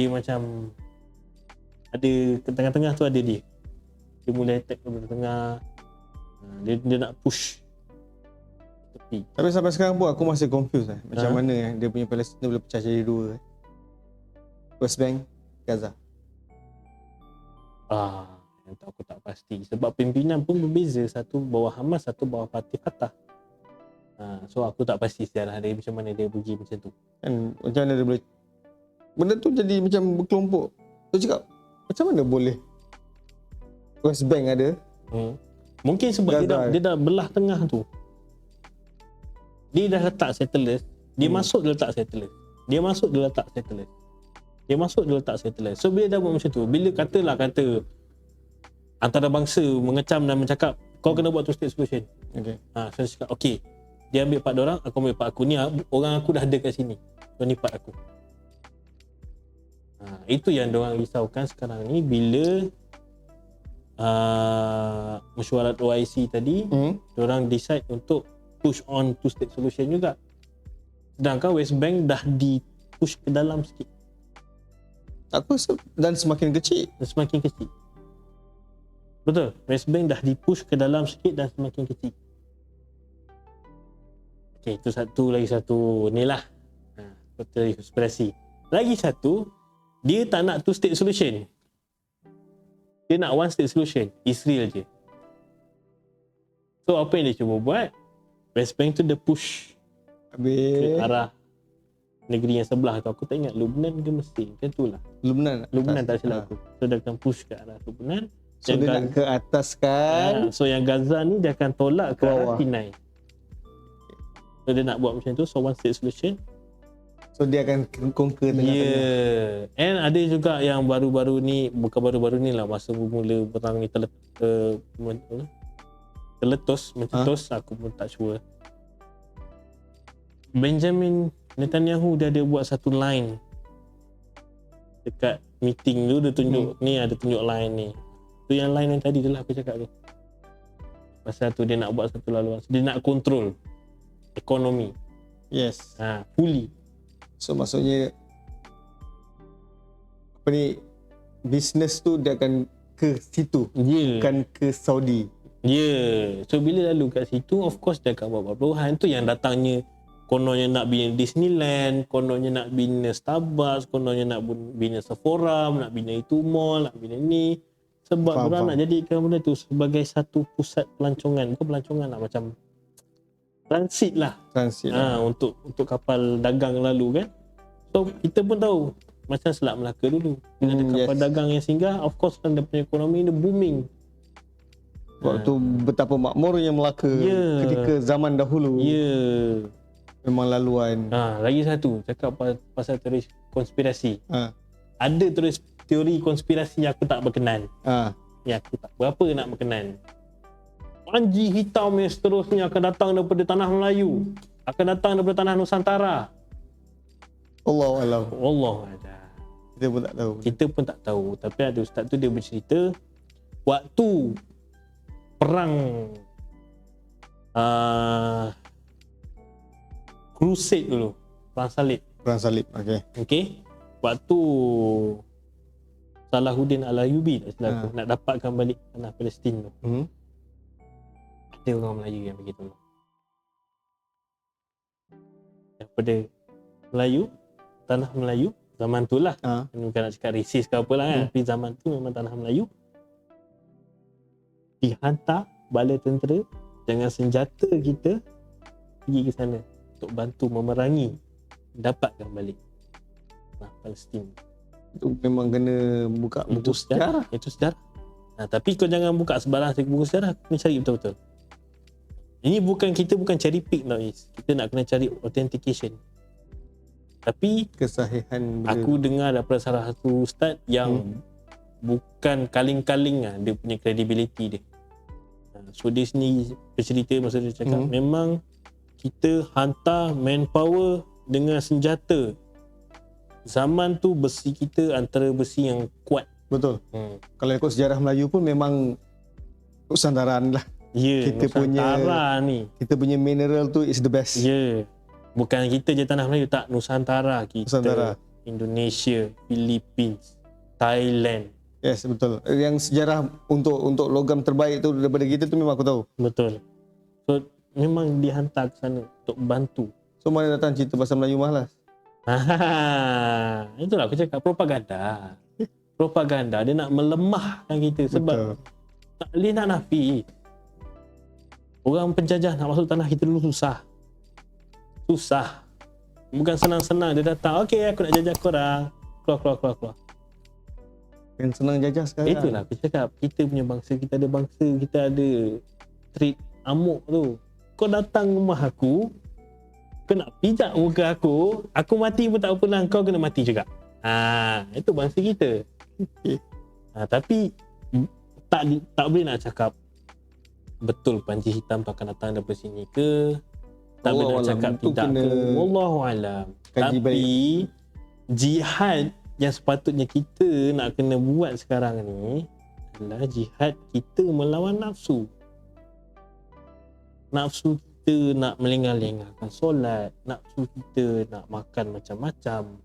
macam ada ke tengah-tengah tu ada dia. Dia mulai attack ke tengah. Dia nak push tepi. Tapi sampai sekarang pun aku masih confused macam mana dia punya Palestin boleh pecah jadi dua. West Bank, Gaza. Aku tak pasti sebab pimpinan pun berbeza, satu bawah Hamas, satu bawah parti Fatah. So aku tak pasti sejarah dia macam mana dia pergi macam tu. Kan macam mana dia boleh benda tu jadi macam berkelompok. Tu cakap macam mana boleh West Bank ada? Mungkin sebab dia dah belah tengah tu. Dia dah letak settlers, dia masuk dia letak settlers. Dia masuk dia letak satellite. So bila dah buat macam tu, bila kata antarabangsa mengecam dan bercakap kau kena buat two state solution. Okay. So dia cakap okay, dia ambil part orang, aku ambil part aku. Ni orang aku dah ada kat sini, so ni part aku. Itu yang diorang risaukan sekarang ni bila mesyuarat OIC tadi, diorang decide untuk push on two state solution juga. Sedangkan West Bank dah di push ke dalam sikit. Aku dan semakin kecil. Betul. West Bank dah di push ke dalam sikit dan semakin kecil. Okay, itu lagi satu ni lah. Teori konspirasi. Lagi satu, dia tak nak two state solution. Dia nak one state solution. Israel je. So apa yang dia cuba buat? West Bank tu dia push ke arah negeri yang sebelah tu. Aku tak ingat Lebanon ke Mesir. Macam tu lah. Lebanon tak silap aku. So dia akan push ke arah Lebanon. So dia nak ke atas kan. So yang Gaza ni dia akan tolak ke arah Sinai. So dia nak buat macam tu. So one state solution. So dia akan conquer tengah-tengah. And ada juga yang baru-baru ni, bukan baru-baru ni lah, masa mula perang ni mencetus, aku pun tak sure. Benjamin Netanyahu dia ada buat satu line dekat meeting tu, dia tunjuk ni, ada tunjuk line ni. Tu yang line yang tadi tu lah aku cakap tu. Pasal tu dia nak buat satu laluan, dia nak control ekonomi. Yes. Fully. So maksudnya apa ni, business tu dia akan ke situ, bukan ke Saudi. So bila lalu kat situ, of course dia akan buat perubahan. Tu yang datangnya kononnya nak bina Disneyland, kononnya nak bina Starbucks, kononnya nak bina Sephora, nak bina itu mall, nak bina ni. Sebab orang nak jadikan benda tu sebagai satu pusat pelancongan. Bukan pelancongan lah, macam transit lah. Untuk kapal dagang lalu kan. So kita pun tahu macam Selat Melaka dulu. Bila ada kapal dagang yang singgah, of course kan dia punya ekonomi dia booming. Waktu betapa makmurnya Melaka ketika zaman dahulu. Memang laluan. Lagi satu, cakap pasal teori konspirasi. Ada teori konspirasi yang aku tak berkenan. Yang aku tak berapa nak berkenan. Panji hitam yang seterusnya akan datang daripada tanah Melayu. Akan datang daripada tanah Nusantara. Allah Kita pun tak tahu. Tapi ada ustaz tu dia bercerita waktu perang Crusade dulu, perang salib. Okay. Waktu Salahuddin Al-Ayyubi nak dapatkan balik tanah Palestin tu. Ada orang Melayu yang pergi tolong. Daripada Melayu, tanah Melayu zaman tu lah. Bukan nak cakap racist ke apalah kan. Tapi zaman tu memang tanah Melayu. Dihantar bala tentera dengan senjata kita pergi ke sana untuk bantu memerangi, dapatkan balik Palestin. Itu memang kena buka buku sejarah. Itu sejarah. Tapi kau jangan buka sebarang buku sejarah, kena cari betul-betul. Ini kita bukan cherry pick tau. Kita nak kena cari authentication. Tapi kesahihan aku dengar daripada salah satu ustaz yang bukan kaling-kaling dia punya credibility dia. So dia sendiri bercerita masa dia cakap memang kita hantar manpower dengan senjata. Zaman tu besi kita antara besi yang kuat. Betul. Kalau ikut sejarah Melayu pun memang Nusantaraan lah. Kita Nusantara kita punya mineral tu is the best. Bukan kita je tanah Melayu, tak, Nusantara. Kita Indonesia, Philippines, Thailand. Yes, betul. Yang sejarah untuk logam terbaik tu daripada kita tu memang aku tahu. Betul. So memang dihantar ke sana untuk bantu. So mana datang cerita pasal Melayu malas? Itulah aku cakap, propaganda. Propaganda dia nak melemahkan kita. Sebab tak boleh nak nafi. Orang penjajah nak masuk tanah kita dulu susah. Bukan senang-senang dia datang, okey aku nak jajah korang, keluar. Yang senang jajah sekarang. Itulah aku cakap, kita punya bangsa, kita ada treat amuk tu. Kau datang rumah aku, Kau nak pijak muka aku mati pun tak apalah, kau kena mati juga. Itu bangsa kita. Tapi tak boleh nak cakap betul panci hitam tu akan datang daripada sini ke, tak boleh nak cakap tidak ke, wallahualam. Tapi jihad yang sepatutnya kita nak kena buat sekarang ni adalah jihad kita melawan nafsu. Nafsu kita nak melengah-lengahkan solat, nafsu kita nak makan macam-macam.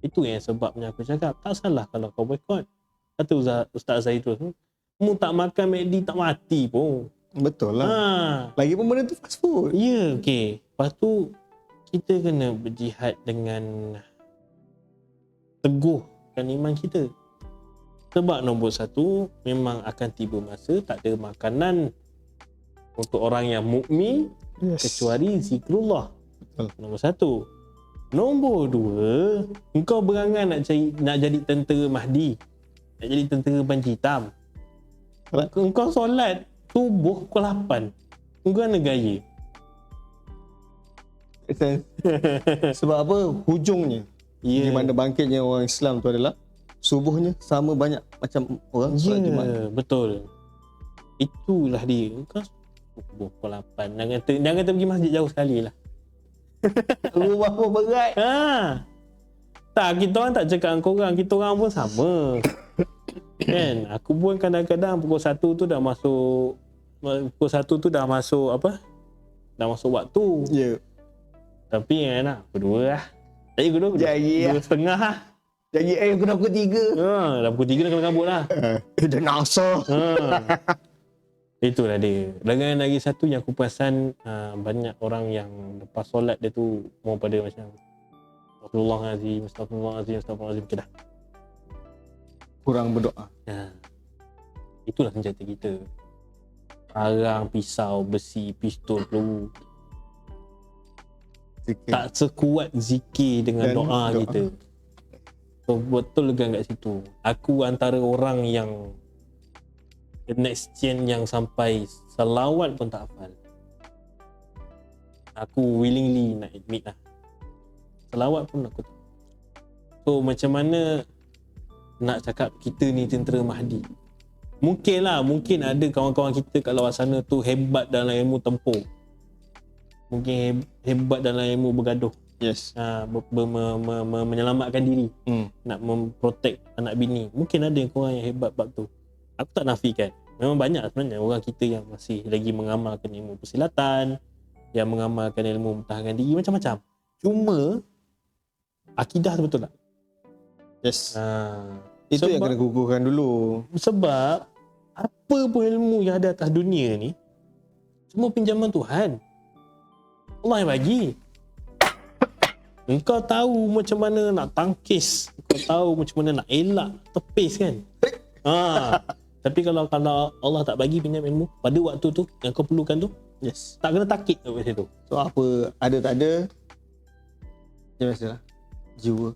Itu yang sebabnya aku cakap tak salah kalau kau boycott. Kata Ustaz Zaidul, mu tak makan McD tak mati pun. Betul lah. Lagipun benda tu fast food. Ya, okey. Lepas tu kita kena berjihad dengan teguhkan iman kita. Sebab nombor satu, memang akan tiba masa tak ada makanan untuk orang yang mukmin kecuali zikrullah. Betul. Nombor satu. Nombor dua, engkau berangan nak jadi tentera Mahdi, nak jadi tentera panci hitam. Engkau solat subuh pukul 8, engkau kena gaya. Sebab apa? Hujungnya di mana bangkitnya orang Islam tu adalah subuhnya sama banyak macam orang solat Jumaat. Betul. Itulah dia. Engkau subuh pukul 8, jangan kata pergi masjid jauh sekali lah. Rumah pun berat. Tak, kita orang tak cakap dengan korang, kita orang pun sama. Kan? Aku pun kadang-kadang pukul 1 tu dah masuk apa? Dah masuk waktu. Ya. Tapi kan pukul 2 lah. Jadi pukul 2. Jari lah. 2.30 lah. Jadi aku dah pukul 3. Dah pukul 3 dah kena kabut lah. Dah naksa. Itulah dia. Dengan lagi satu yang aku perasan, banyak orang yang lepas solat dia tu mau pada macam Astagfirullahalazim, okay dah. Kurang berdoa. Itulah senjata kita. Parang, pisau, besi, pistol, peluru. Tak sekuat zikir dengan doa kita. So, betul kan kat situ. Aku antara orang yang the next gen yang sampai selawat pun tak hafal. Aku willingly nak admit lah. Selawat pun aku tak. So macam mana nak cakap kita ni tentera Mahdi? Mungkin ada kawan-kawan kita kat luar sana tu hebat dalam ilmu tempur. Mungkin hebat dalam ilmu bergaduh. Yes. Menyelamatkan diri. Nak memprotect anak bini. Mungkin ada yang korang yang hebat bab tu. Aku tak nafikan. Memang banyak sebenarnya orang kita yang masih lagi mengamalkan ilmu persilatan, yang mengamalkan ilmu mempertahankan diri, macam-macam. Cuma akidah tu betul tak? Yes. Itu yang kena kukuhkan dulu. Sebab apa pun ilmu yang ada atas dunia ni semua pinjaman Tuhan. Allah yang bagi. Engkau tahu macam mana nak tangkis, engkau tahu macam mana nak elak tepis kan? Tapi kalau Allah tak bagi pinjam ilmu pada waktu tu yang kau perlukan tu, yes, tak kena takik kat situ. So apa ada tak ada, macam biasalah, jiwa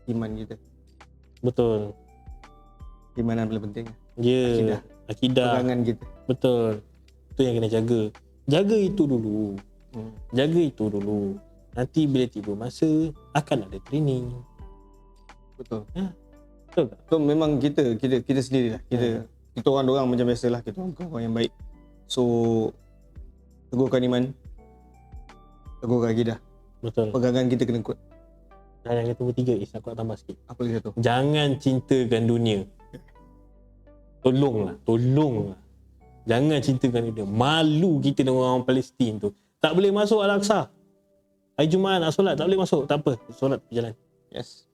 iman kita. Betul. Iman yang paling penting. Ya, akidah. Pegangan kita. Betul. Itu yang kena jaga. Jaga itu dulu. Jaga itu dulu. Nanti bila tiba masa akan ada training. Betul. Betul tak? So memang kita sendirilah. Kita orang-orang macam biasalah, kita orang yang baik. So teguhkan iman, teguhkan akidah. Betul. Pegangan kita kena kuat. Dan yang ketiga is aku nak tambah sikit. Apa lagi satu? Jangan cintakan dunia. Tolonglah. Jangan cintakan dunia. Malu kita dengan orang Palestin tu. Tak boleh masuk Al-Aqsa. Hari Jumaat nak solat tak boleh masuk. Tak apa, solat berjalan. Yes.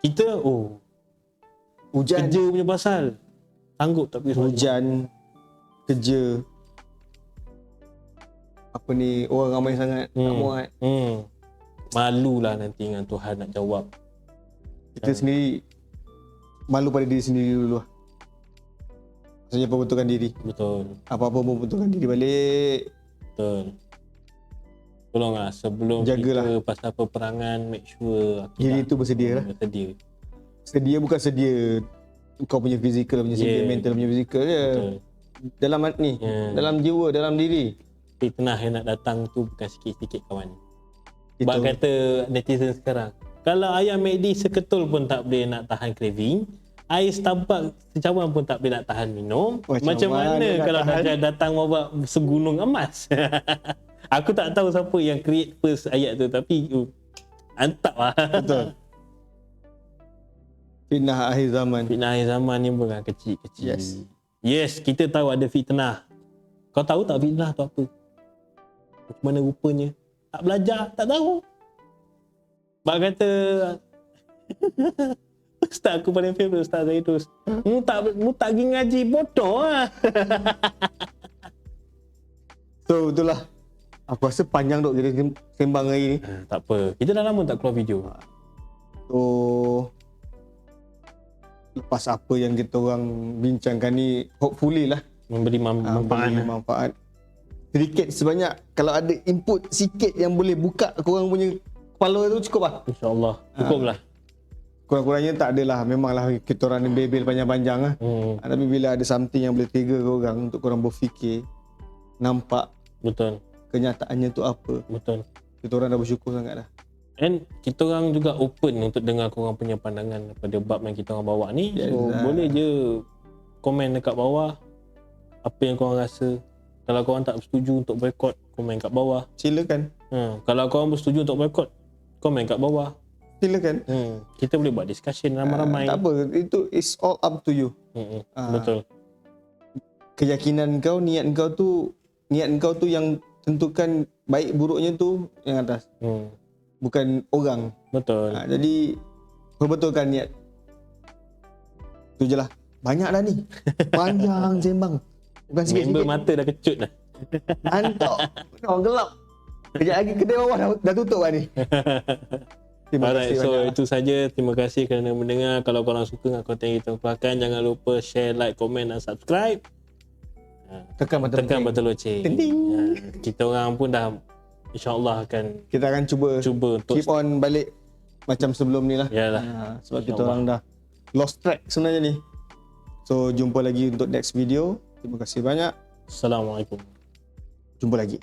Kita hujan kerja punya pasal. Sanggup tak pergi solat. Hujan, kerja. Apa ni, orang ramai sangat tak muat. Malulah nanti dengan Tuhan nak jawab. Kita sendiri malu pada diri sendiri dulu lah. Maksudnya perbetulkan diri. Betul. Apa-apa perbetulkan diri balik. Betul. Tolonglah sebelum jagalah. Kita pasal peperangan, make sure diri tu bersedia lah. Sedia bukan sedia kau punya fizikal, punya sedia mental, punya fizikal je. Betul. Dalam ni, dalam jiwa, dalam diri. Fitnah yang nak datang tu bukan sikit-sikit kawan. Bak kata netizen sekarang, kalau ayam McD seketul pun tak boleh nak tahan craving, air Starbucks secawan pun tak boleh nak tahan minum. Macam mana kalau Dajjal datang bawa segunung emas? Aku tak tahu siapa yang create first ayat tu, tapi antap lah. Betul. Fitnah akhir zaman. Fitnah akhir zaman ni bukan kecil-kecil. Yes, kita tahu ada fitnah. Kau tahu tak fitnah tu apa? Macam mana rupanya? Tak belajar, tak tahu. Bak kata Ustaz aku paling favourite Ustaz Zaidus. Mu tak pergi ngaji, bodoh lah. So itulah. Aku rasa panjang duk kita sembang hari ni. Tak apa. Kita dah lama tak keluar video. So lepas apa yang kita orang bincangkan ni, hopefully lah memberi manfaat. Sedikit sebanyak, kalau ada input sikit yang boleh buka korang punya kepala tu cukup lah. InsyaAllah cukup lah. Kurang-kurangnya tak adalah, memanglah kita orang ni bebel panjang-panjang lah. Tapi bila ada something yang boleh trigger korang untuk korang berfikir, nampak betul kenyataannya tu apa. Betul. Kita orang dah bersyukur sangat dah. And kita orang juga open untuk dengar korang punya pandangan pada bab yang kita orang bawa ni. So boleh je komen dekat bawah apa yang korang rasa. Kalau korang tak bersetuju untuk boycott, komen kat bawah. Silakan. Kalau korang bersetuju untuk boycott, komen kat bawah. Silakan. Kita boleh buat discussion ramai-ramai. Tak apa, itu is all up to you. Betul. Keyakinan kau, niat kau tu yang tentukan baik buruknya tu yang atas. Bukan orang. Betul. Jadi perbetulkan niat. Tu je lah. Banyak dah ni. Panjang sembang. Bukan sikit-sikit. Member mata dah kecut dah. Antok. Gelap. Kejap lagi kedai bawah dah tutup lah ni. Terima Alright, kasih so banyak. itu saja. Terima kasih kerana mendengar. Kalau korang suka dengan konten kita pakai, jangan lupa share, like, komen dan subscribe. Tekan button loceng. Kita orang pun dah InsyaAllah akan kita akan cuba untuk keep on balik macam sebelum ni lah. Yalah. Sebab kita orang dah lost track sebenarnya ni. So jumpa lagi untuk next video. Terima kasih banyak. Assalamualaikum. Jumpa lagi.